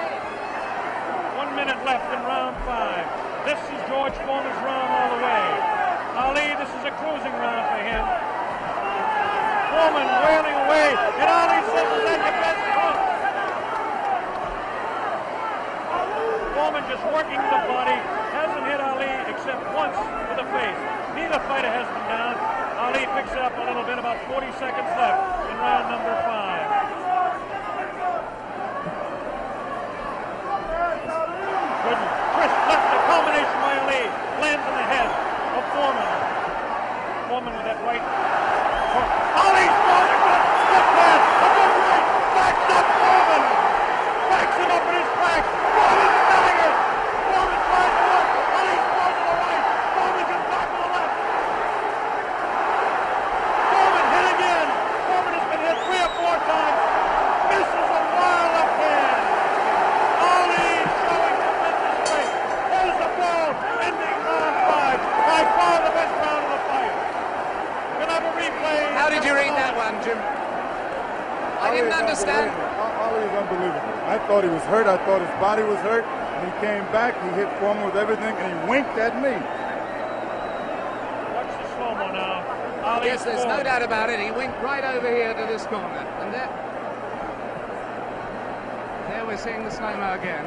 1 minute left in round 5. This is George Foreman's round all the way. Ali, this is a cruising round for him. Foreman wailing away, and Ali says, "Is that your best punch?" Foreman just working the body, hasn't hit Ali except once with the face. Neither fighter has been down. Ali picks it up a little bit, about 40 seconds left in round number 5. Good twist left, the combination by Ali. Lands in the head of Foreman. Foreman with that right. Ali scores a good pass. A good right. Backs up Foreman. Backs him up in his track. Foreman staggers. Foreman tries to look. Ali scores to the right. Foreman comes back to the left. Foreman hit again. Foreman has been hit 3 or 4 times. Misses a wild left hand. Ali showing tremendous strength. There's the ball. Ending round 5. By far the best round of the fight. We'll have a replay. How did you read that one, Jim? I didn't understand. Ali is unbelievable. I thought he was hurt. I thought his body was hurt. And he came back. He hit Foreman with everything, and he winked at me. Watch the slow-mo now. Ali Yes, there's no doubt about it. He went right over here to this corner. And there we're seeing the slow-mo again.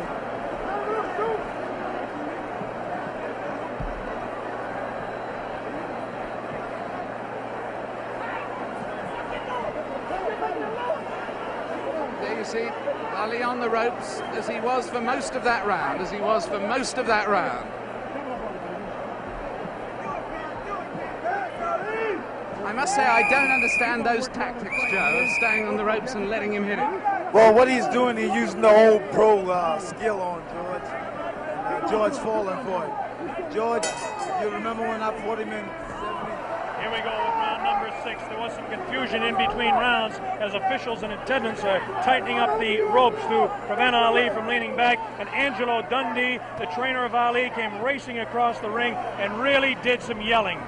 There you see Ali on the ropes as he was for most of that round, I must say I don't understand those tactics, Joe, of staying on the ropes and letting him hit it. Well, what he's doing, he's using the old pro skill on George. George falling for it. George, you remember when I fought him in 70? Here we go with round number 6. There was some confusion in between rounds as officials and attendants are tightening up the ropes to prevent Ali from leaning back. And Angelo Dundee, the trainer of Ali, came racing across the ring and really did some yelling.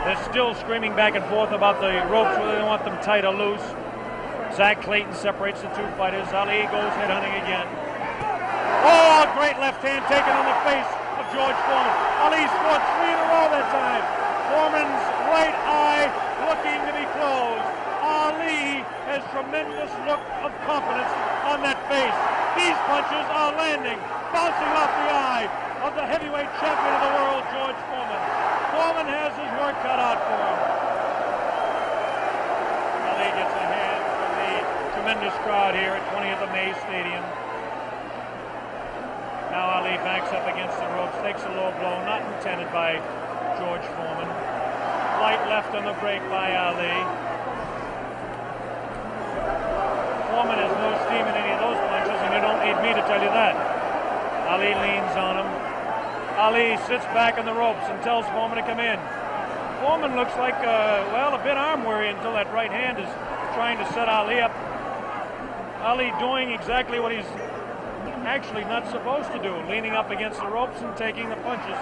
They're still screaming back and forth about the ropes, whether they want them tight or loose. Zach Clayton separates the 2 fighters. Ali goes headhunting again. Oh, a great left hand taken on the face of George Foreman. Ali scored 3 in a row that time. Foreman's right eye looking to be closed. Ali has tremendous look of confidence on that face. These punches are landing, bouncing off the eye of the heavyweight champion of the world, George Foreman. Foreman has his work cut out for him. Ali gets a hand from the tremendous crowd here at 20th of May Stadium. Now Ali backs up against the ropes, takes a low blow, not intended by George Foreman. Light left on the break by Ali. Foreman has no steam in any of those punches, and you don't need me to tell you that. Ali leans on him. Ali sits back on the ropes and tells Foreman to come in. Foreman looks like, well, a bit arm weary until that right hand is trying to set Ali up. Ali doing exactly what he's actually not supposed to do, leaning up against the ropes and taking the punches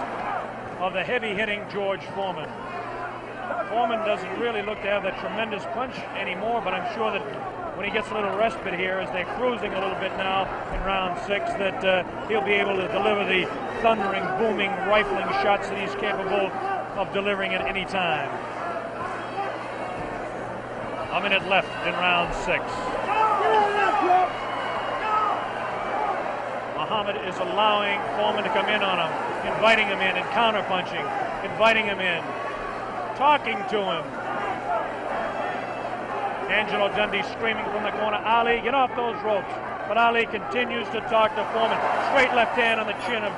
of the heavy-hitting George Foreman. Foreman doesn't really look to have that tremendous punch anymore, but I'm sure that when he gets a little respite here, as they're cruising a little bit now in round 6, that he'll be able to deliver the thundering, booming, rifling shots that he's capable of delivering at any time. A minute left in round 6. Muhammad is allowing Foreman to come in on him, inviting him in and counter-punching, inviting him in, talking to him. Angelo Dundee screaming from the corner, Ali, get off those ropes. But Ali continues to talk to Foreman. Straight left hand on the chin of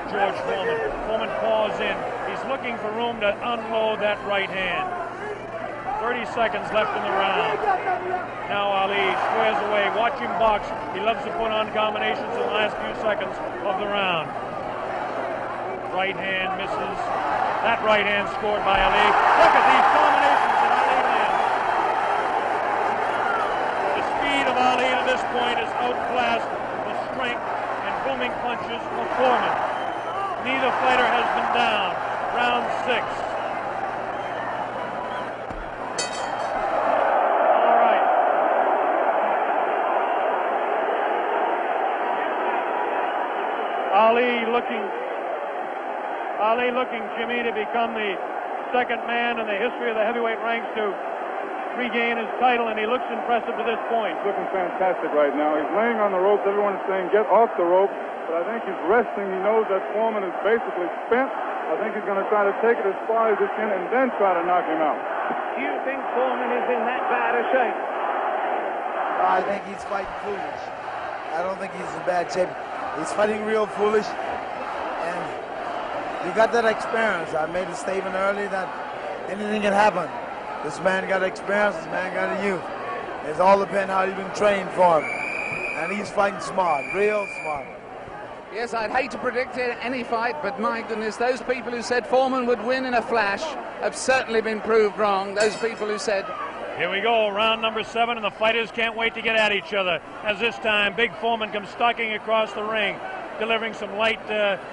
George Foreman. Foreman paws in. He's looking for room to unload that right hand. 30 seconds left in the round. Now Ali squares away. Watch him box. He loves to put on combinations in the last few seconds of the round. Right hand misses. That right hand scored by Ali. Look at these combinations that Ali lands. The speed of Ali at this point is outclassed the strength and booming punches of Foreman. Neither fighter has been down. Round 6. Ali looking, Jimmy, to become the second man in the history of the heavyweight ranks to regain his title, and he looks impressive to this point. He's looking fantastic right now. He's laying on the ropes. Everyone's saying, get off the rope. But I think he's resting. He knows that Foreman is basically spent. I think he's going to try to take it as far as he can and then try to knock him out. Do you think Foreman is in that bad a shape? I think he's fighting foolish. I don't think he's in bad shape. He's fighting real foolish. And you got that experience. I made a statement earlier that anything can happen. This man got experience. This man got a youth. It's all depends how you've been trained for him. And he's fighting smart, real smart. Yes, I'd hate to predict any fight, but my goodness, those people who said Foreman would win in a flash have certainly been proved wrong. Those people who said... Here we go, round number 7, and the fighters can't wait to get at each other. As this time, Big Foreman comes stalking across the ring, delivering some light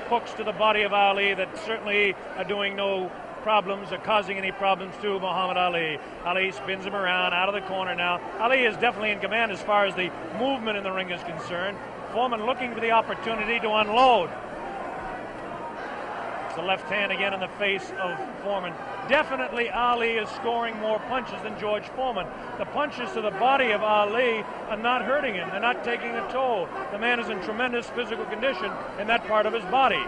hooks to the body of Ali that certainly are doing no problems or causing any problems to Muhammad Ali. Ali spins him around out of the corner now. Ali is definitely in command as far as the movement in the ring is concerned. Foreman looking for the opportunity to unload. It's the left hand again in the face of Foreman. Definitely Ali is scoring more punches than George Foreman. The punches to the body of Ali are not hurting him. They're not taking a toll. The man is in tremendous physical condition in that part of his body.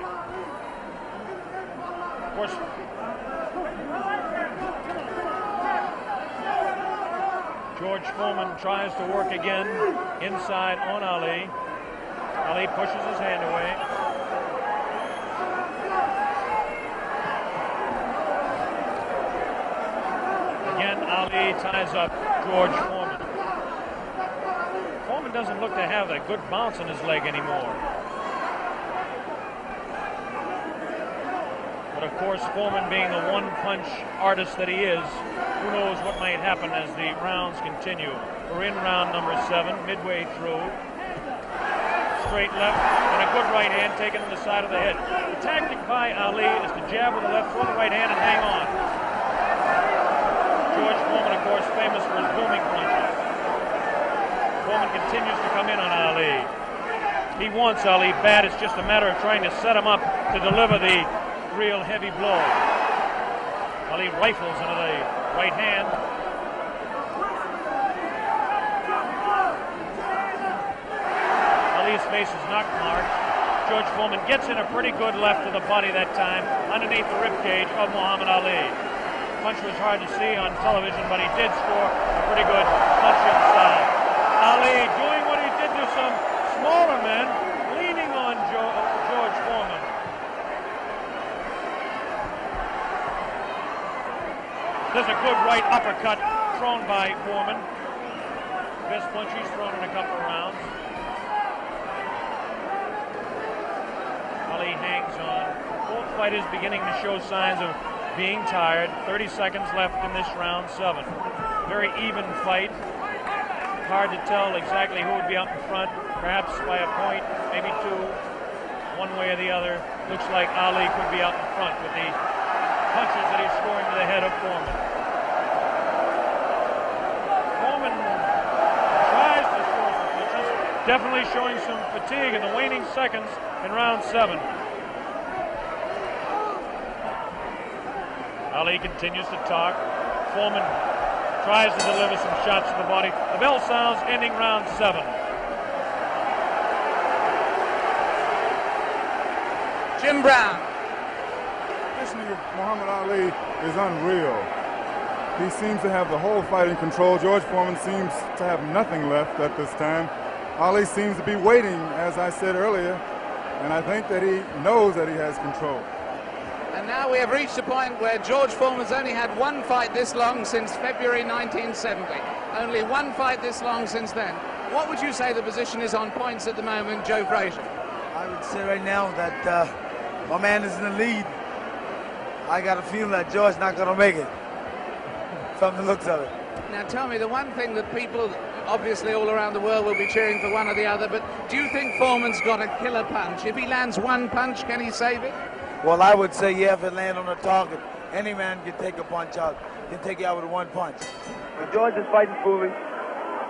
Of course, George Foreman tries to work again inside on Ali. Ali pushes his hand away. Again, Ali ties up George Foreman. Foreman doesn't look to have a good bounce in his leg anymore. But of course, Foreman being the one-punch artist that he is, who knows what might happen as the rounds continue. We're in round number 7, midway through. Straight left and a good right hand taken on the side of the head. The tactic by Ali is to jab with the left, throw the right hand, and hang on. George Foreman, of course, famous for his booming punches. Foreman continues to come in on Ali. He wants Ali bad. It's just a matter of trying to set him up to deliver the real heavy blow. Ali rifles into the right hand. Ali's face is not marked. George Foreman gets in a pretty good left to the body that time, underneath the ribcage of Muhammad Ali. Punch was hard to see on television, but he did score a pretty good punch inside. Ali doing what he did to some smaller men, leaning on George Foreman. There's a good right uppercut thrown by Foreman. Best punch he's thrown in a couple of rounds. Ali hangs on. Both fighters beginning to show signs of being tired. 30 seconds left in this round 7. Very even fight. Hard to tell exactly who would be out in front. Perhaps by a point, maybe 2. One way or the other. Looks like Ali could be out in front with the punches that he's scoring to the head of Foreman. Foreman tries to score some punches. Definitely showing some fatigue in the waning seconds in round 7. Ali continues to talk. Foreman tries to deliver some shots to the body. The bell sounds, ending round 7. Jim Brown. Conditioning of Muhammad Ali is unreal. He seems to have the whole fight in control. George Foreman seems to have nothing left at this time. Ali seems to be waiting, as I said earlier, and I think that he knows that he has control. And now we have reached a point where George Foreman's only had one fight this long since February 1970. Only one fight this long since then. What would you say the position is on points at the moment, Joe Frazier? I would say right now that my man is in the lead. I got a feeling that George's not going to make it from the looks of it. Now tell me, the one thing that people obviously all around the world will be cheering for one or the other, but do you think Foreman's got a killer punch? If he lands one punch, can he save it? Well, I would say, yeah, if it lands on the target, any man can take a punch out, can take you out with one punch. But George is fighting foolish.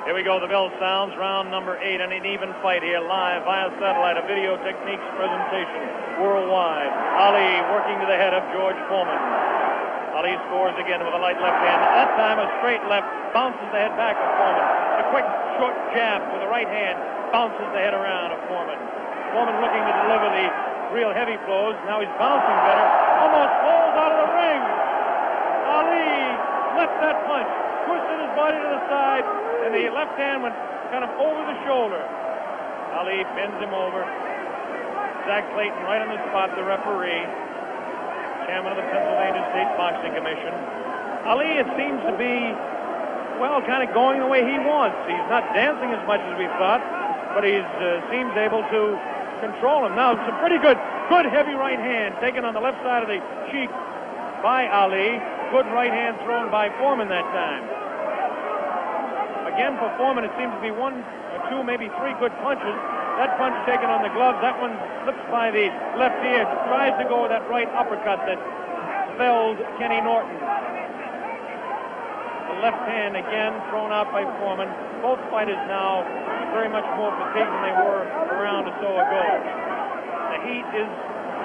Here we go, the bell sounds, round number 8, and an even fight here, live via satellite, a video techniques presentation worldwide. Ali working to the head of George Foreman. Ali scores again with a light left hand. That time a straight left, bounces the head back of Foreman. A quick short jab with the right hand, bounces the head around of Foreman. Foreman looking to deliver the real heavy blows. Now he's bouncing better. Almost falls out of the ring. Ali left that punch, twisted his body to the side, and the left hand went kind of over the shoulder. Ali bends him over. Zach Clayton right on the spot, the referee, chairman of the Pennsylvania State Boxing Commission. Ali, it seems to be, well, kind of going the way he wants. He's not dancing as much as we thought, but he seems able to control him. Now, some pretty good heavy right hand taken on the left side of the cheek by Ali. Good right hand thrown by Foreman that time. Again, for Foreman, it seems to be one or two, maybe three good punches. That punch taken on the glove, that one slips by the left ear, tries to go with that right uppercut that felled Kenny Norton. The left hand again thrown out by Foreman. Both fighters now very much more fatigued than they were a round or so ago. The heat is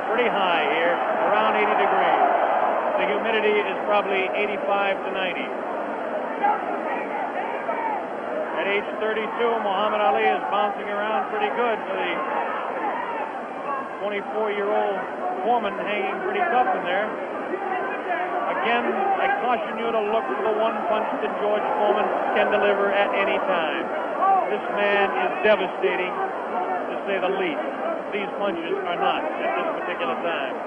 pretty high here, around 80 degrees. The humidity is probably 85 to 90. At age 32, Muhammad Ali is bouncing around pretty good for the 24-year-old Foreman, hanging pretty tough in there. Again, I caution you to look for the one punch that George Foreman can deliver at any time. This man is devastating, to say the least. These punches are not at this particular time.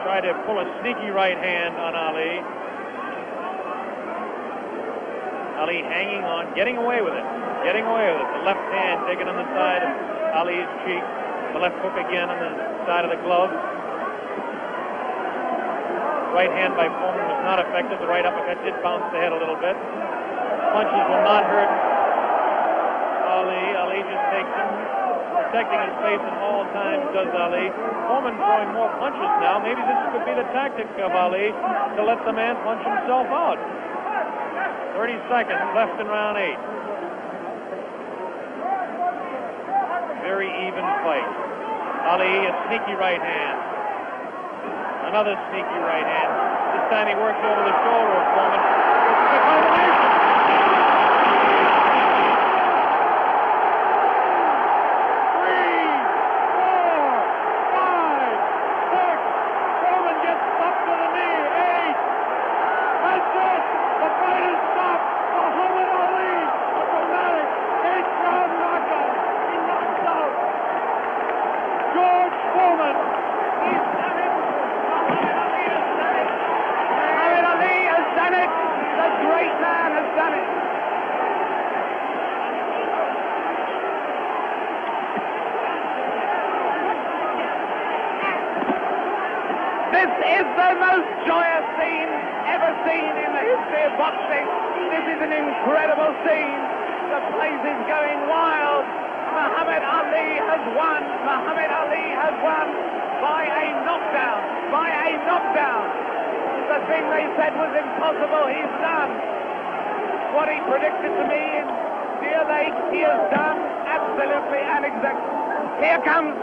Try to pull a sneaky right hand on Ali. Ali hanging on, getting away with it. The left hand taken on the side of Ali's cheek. The left hook again on the side of the glove. Right hand by Foreman was not effective. The right uppercut did bounce the head a little bit. Punches will not hurt Ali. Ali just takes him, protecting his face at all times, does Ali. Foreman throwing more punches now. Maybe this could be the tactic of Ali to let the man punch himself out. 30 seconds left in round 8. Very even fight. Ali, a sneaky right hand. Another sneaky right hand. This time he works over the shoulder of Foreman. It's a combination. 3, 4, 5, 6. Foreman gets stuck to the knee. 8. That's it. The fight is stopped. Muhammad Ali, a dramatic 8th-round knockout. He knocks out George Foreman. He's done it. Muhammad Ali has done it. Muhammad Ali has done it. The great man has done it. This is the most joyous scene ever seen in the history of boxing. This is an incredible scene. The place is going wild. Muhammad Ali has won. Muhammad Ali has won by a knockdown. By a knockdown. The thing they said was impossible, he's done. What he predicted to me in Deer Lake, he has done absolutely and exactly. Here comes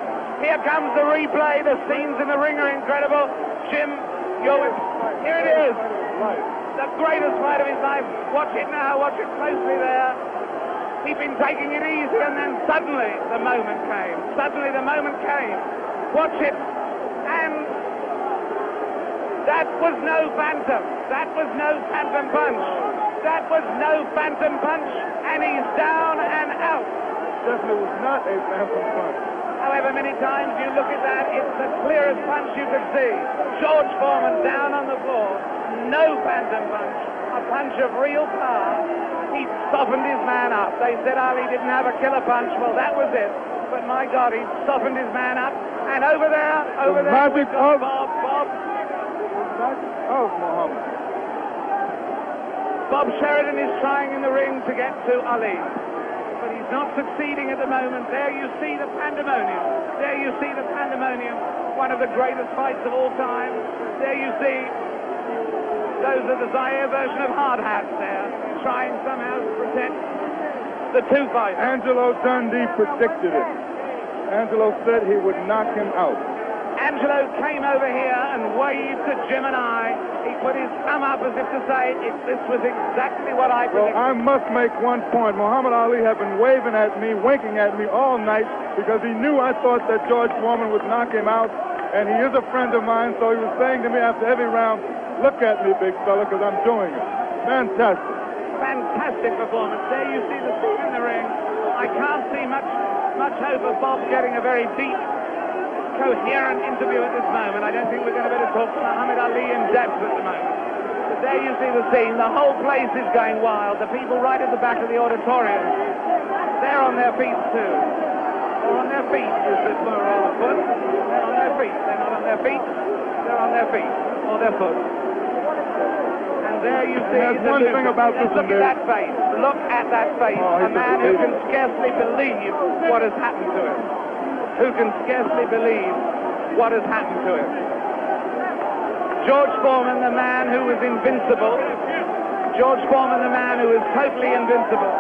the replay. The scenes in the ring are incredible. Jim, here it is. The greatest fight of his life. Watch it now. Watch it closely there. He'd been taking it easy, and then suddenly the moment came. Watch it. And that was no phantom. That was no phantom punch. And he's down and out. Definitely was not a phantom punch. However many times you look at that, it's the clearest punch you could see. George Foreman down on the floor. No phantom punch. A punch of real power. He softened his man up. They said Ali didn't have a killer punch. Well, that was it. But my God, he softened his man up. And over there, magic of Bob. Oh, Muhammad. Bob Sheridan is trying in the ring to get to Ali. But he's not succeeding at the moment. There you see the pandemonium. One of the greatest fights of all time. There you see those are the Zaire version of hard hats there, trying somehow to protect the two fighters. Angelo Dundee predicted it. Angelo said he would knock him out. Angelo came over here and waved to Jim and I. He put his thumb up as if to say, this was exactly what I predicted. Well, I must make one point. Muhammad Ali had been waving at me, winking at me all night because he knew I thought that George Foreman would knock him out, and he is a friend of mine, so he was saying to me after every round, look at me, big fella, because I'm doing it. Fantastic. Fantastic performance. There you see the scene in the ring. I can't see much hope of Bob getting a very deep, coherent interview at this moment. I don't think we're going to be able to talk to Muhammad Ali in depth at the moment. But there you see the scene. The whole place is going wild. The people right at the back of the auditorium, they're on their feet too. Or on their feet, is the plural of foot. They're on their feet. They're not on their feet. They're on their feet. Or their foot. And there you see There's one thing about this. Look at that face. Look at that face. A man who can scarcely believe what has happened to him. Who can scarcely believe what has happened to him. George Foreman, the man who was invincible. George Foreman, the man who was totally invincible.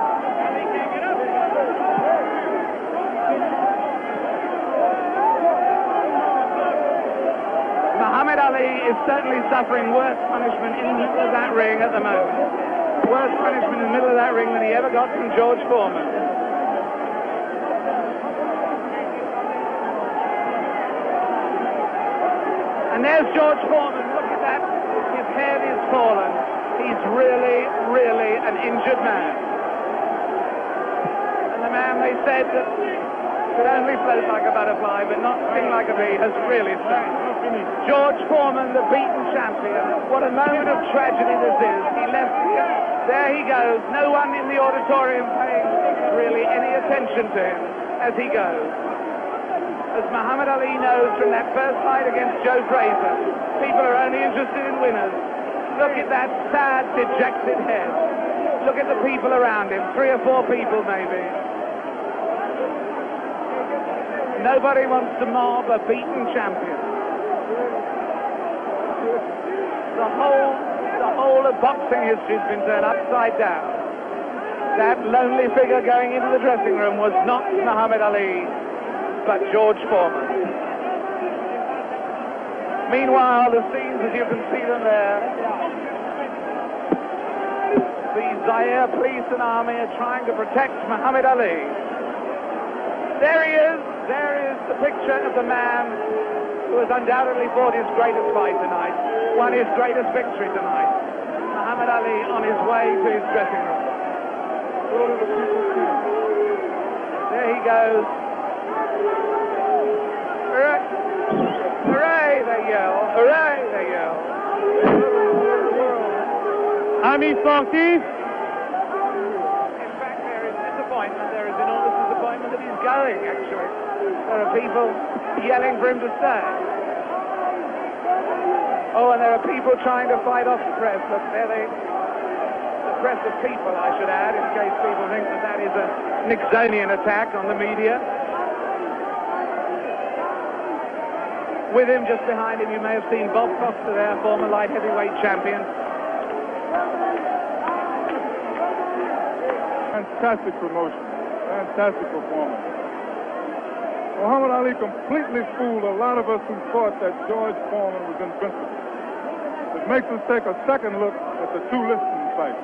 Muhammad Ali is certainly suffering worse punishment in the middle of that ring at the moment. Worse punishment in the middle of that ring than he ever got from George Foreman. And there's George Foreman. Look at that. His head is fallen. He's really, really an injured man. And the man, they said, that could only float like a butterfly, but not sting like a bee, has really stung. George Foreman, the beaten champion. What a moment of tragedy this is. He left here. There he goes. No one in the auditorium paying really any attention to him as he goes. As Muhammad Ali knows from that first fight against Joe Frazier, people are only interested in winners. Look at that sad, dejected head. Look at the people around him. 3 or 4 people, maybe. Nobody wants to mob a beaten champion. The whole of boxing history has been turned upside down. That lonely figure going into the dressing room was not Muhammad Ali, but George Foreman. Meanwhile, the scenes, as you can see them there, the Zaire police and army are trying to protect Muhammad Ali. There he is. There is the picture of the man who has undoubtedly fought his greatest fight tonight, won his greatest victory tonight. Muhammad Ali on his way to his dressing room. There he goes. Hooray! Hooray, they yell. Hooray, they yell. Ami sportif. In fact, there is disappointment. There is enormous disappointment that he's going, actually. There are people yelling for him to stay. Oh, and there are people trying to fight off the press. Look, there the press of people, I should add, in case people think that that is a Nixonian attack on the media. With him, just behind him, you may have seen Bob Foster there, former light heavyweight champion. Fantastic promotion. Fantastic performance. Muhammad Ali completely fooled a lot of us who thought that George Foreman was invincible. It makes us take a second look at the 2 listing fights.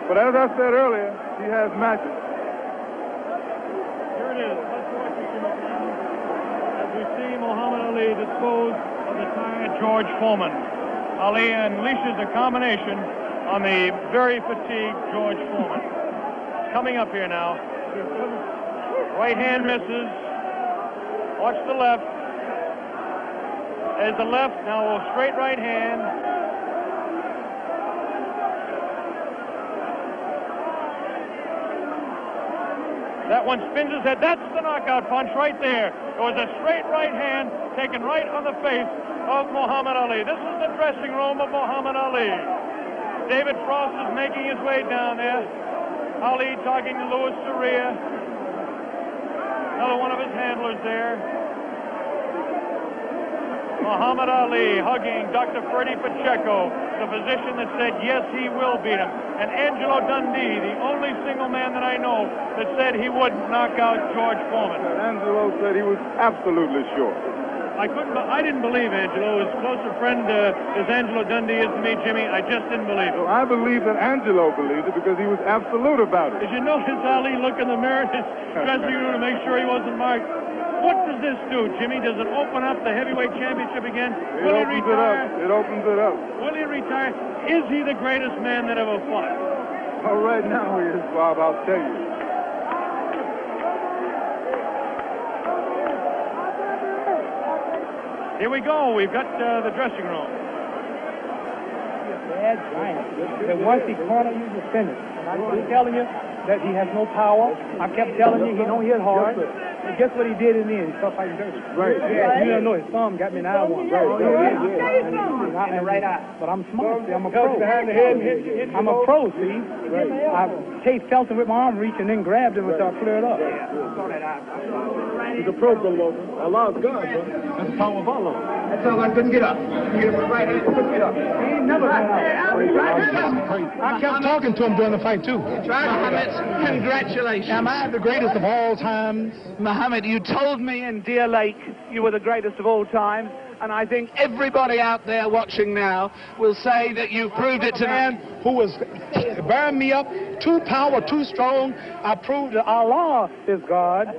But as I said earlier, he has magic. Here it is. Let's watch it as we see Muhammad Ali dispose of the tired George Foreman. Ali unleashes a combination on the very fatigued George Foreman. Coming up here now. Right hand misses. Watch the left. There's the left. Now straight right hand. That one spins his head. That's the knockout punch right there. It was a straight right hand taken right on the face of Muhammad Ali. This is the dressing room of Muhammad Ali. David Frost is making his way down there. Ali talking to Louis Soria. Another one of his handlers there. Muhammad Ali hugging Dr. Freddie Pacheco, the physician that said, yes, he will beat him. And Angelo Dundee, the only single man that I know that said he would knock out George Foreman. Angelo said he was absolutely sure. I didn't believe Angelo. As close a friend as Angelo Dundee is to me, Jimmy, I just didn't believe it. Well, I believe that Angelo believed it because he was absolute about it. Did you notice Ali look in the mirror in his dressing room to make sure he wasn't marked? What does this do, Jimmy? Does it open up the heavyweight championship again? Will he retire? It opens it up. Will he retire? Is he the greatest man that ever fought? Well, right now he is, Bob, I'll tell you. Here we go. We've got the dressing room. Bad giant. And once he cornered you, you're finished. And I was telling you that he has no power. I kept telling you he don't hit hard. And guess what he did in the end? He started fighting dirty. Right. Yeah, you don't know, his thumb got me in eye one. Right. In the right eye. But I'm smart, see, I'm a pro. Behind the head and hit you. I'm a pro, see. Right. I chased Felton with my arm reach and then grabbed him until I cleared up. He's a pro, Brother. Allah's God, bro. That's the power of Allah. That's all I couldn't get up. Get him with right hand, couldn't get up. He ain't never been out. I kept talking to him during the fight, too. Mohammed, congratulations. Am I the greatest of all times? Mohammed, you told me in Deer Lake you were the greatest of all time, and I think everybody out there watching now will say that you've proved it tonight. Who was bearing me up, too power, too strong. I proved that Allah is God.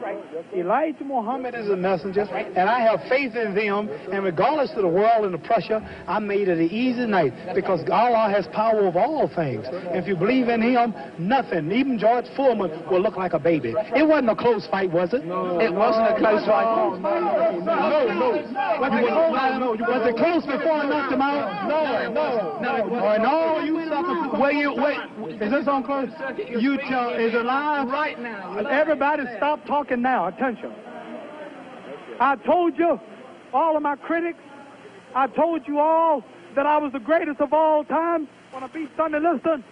Elijah Muhammad is a messenger, and I have faith in them. And regardless of the world and the pressure, I made it an easy night because Allah has power over all things. If you believe in Him, nothing, even George Foreman, will look like a baby. It wasn't a close fight, was it? No, it wasn't a close fight. No. Was it close before I knocked him out? No, you suckers. Wait. Is this on close? You tell, is it live? Right now. Everybody stop talking now. Attention. I told you, all of my critics, I told you all that I was the greatest of all time when I beat Sonny Liston.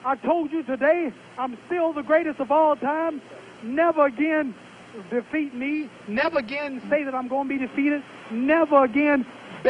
I told you today, I'm still the greatest of all time. Never again defeat me. Never again say that I'm going to be defeated. Never again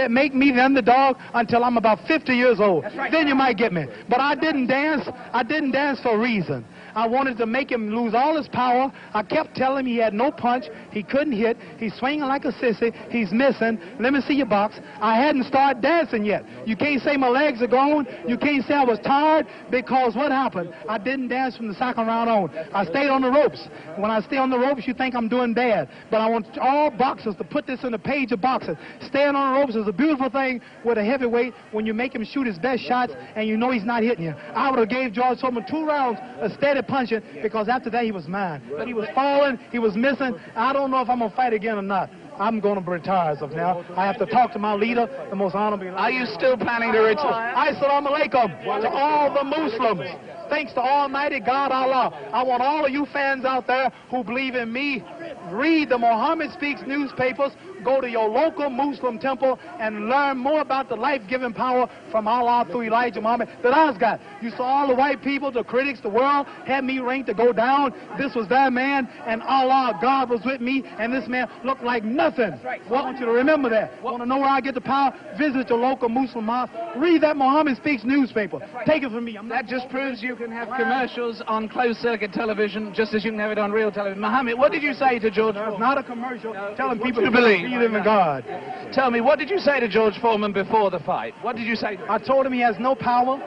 make me the underdog until I'm about 50 years old. Right. Then you might get me. But I didn't dance. I didn't dance for a reason. I wanted to make him lose all his power. I kept telling him he had no punch. He couldn't hit. He's swinging like a sissy. He's missing. Let me see your box. I hadn't started dancing yet. You can't say my legs are gone. You can't say I was tired because what happened? I didn't dance from the second round on. I stayed on the ropes. When I stay on the ropes, you think I'm doing bad. But I want all boxers to put this in the page of boxing. Staying on the ropes is a beautiful thing with a heavyweight when you make him shoot his best shots and you know he's not hitting you. I would have gave George Foreman 2 rounds of steady punching because after that he was mine. But he was falling, he was missing. I don't know if I'm going to fight again or not. I'm going to retire as of now. I have to talk to my leader, the most honorable. Are you still planning to retire? Assalamu alaikum to all the Muslims. Thanks to Almighty God Allah. I want all of you fans out there who believe in me, read the Muhammad Speaks newspapers, go to your local Muslim temple and learn more about the life-giving power from Allah through Elijah Muhammad that I've got. You saw all the white people, the critics, the world had me ranked to go down. This was that man, and Allah, God was with me, and this man looked like nothing. I want you to remember that. Want to know where I get the power? Visit your local Muslim mosque. Read that Muhammad Speaks newspaper. Take it from me. That just proves you can have commercials on closed-circuit television just as you can have it on real television. Mohammed, what did you say to George Foreman? It's not a commercial telling people to believe in God. Tell me, what did you say to George Foreman before the fight? What did you say to him? I told him he has no power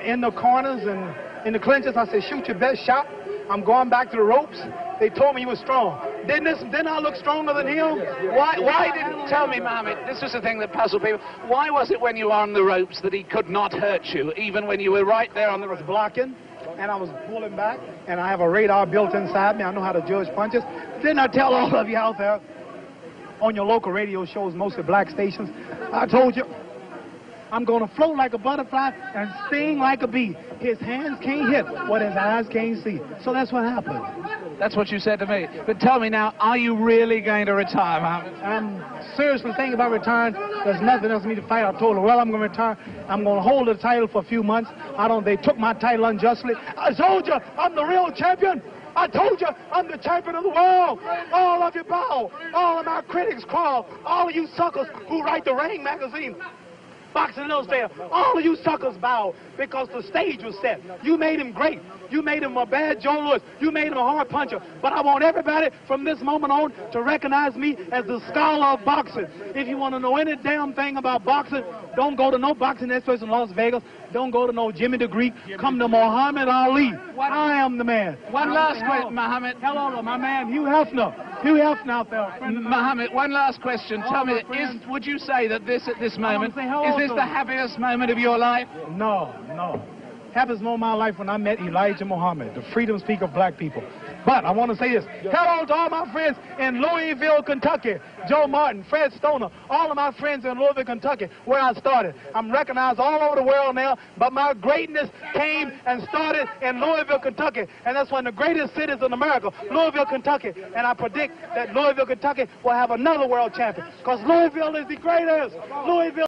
in the corners and in the clinches. I said, shoot your best shot. I'm going back to the ropes. They told me he was strong. Didn't I look stronger than him? Why didn't tell me, Mohammed? This is the thing that puzzled people. Why was it when you were on the ropes that he could not hurt you, even when you were right there on the ropes? Blocking, and I was pulling back, and I have a radar built inside me. I know how to judge punches. Didn't I tell all of you out there on your local radio shows, mostly black stations? I told you, I'm going to float like a butterfly and sting like a bee. His hands can't hit what his eyes can't see. So that's what happened. That's what you said to me. But tell me now, are you really going to retire, Mohammed? I'm seriously thinking about retiring. There's nothing else for me to fight. I told her, well, I'm going to retire. I'm going to hold the title for a few months. They took my title unjustly. I told you, I'm the real champion. I told you, I'm the champion of the world. All of you bow. All of my critics crawl. All of you suckers who write the Ring magazine. Boxing Illustrated, all of you suckers bow because the stage was set. You made him great. You made him a bad Joe Louis. You made him a hard puncher. But I want everybody from this moment on to recognize me as the scholar of boxing. If you want to know any damn thing about boxing, don't go to no boxing experts in Las Vegas. Don't go to no Jimmy the Greek. Come to Muhammad Ali. I am the man. One last question, Muhammad. Hello, my man, Hugh Hefner. Hugh Hefner out there. Muhammad, one last question. Tell me, would you say that this at this moment, is this the happiest moment of your life? No. Happiest moment of my life when I met Elijah Muhammad, the freedom speaker of black people. But I want to say this. Hello to all my friends in Louisville, Kentucky. Joe Martin, Fred Stoner, all of my friends in Louisville, Kentucky, where I started. I'm recognized all over the world now, but my greatness came and started in Louisville, Kentucky. And that's one of the greatest cities in America, Louisville, Kentucky. And I predict that Louisville, Kentucky will have another world champion because Louisville is the greatest. Louisville.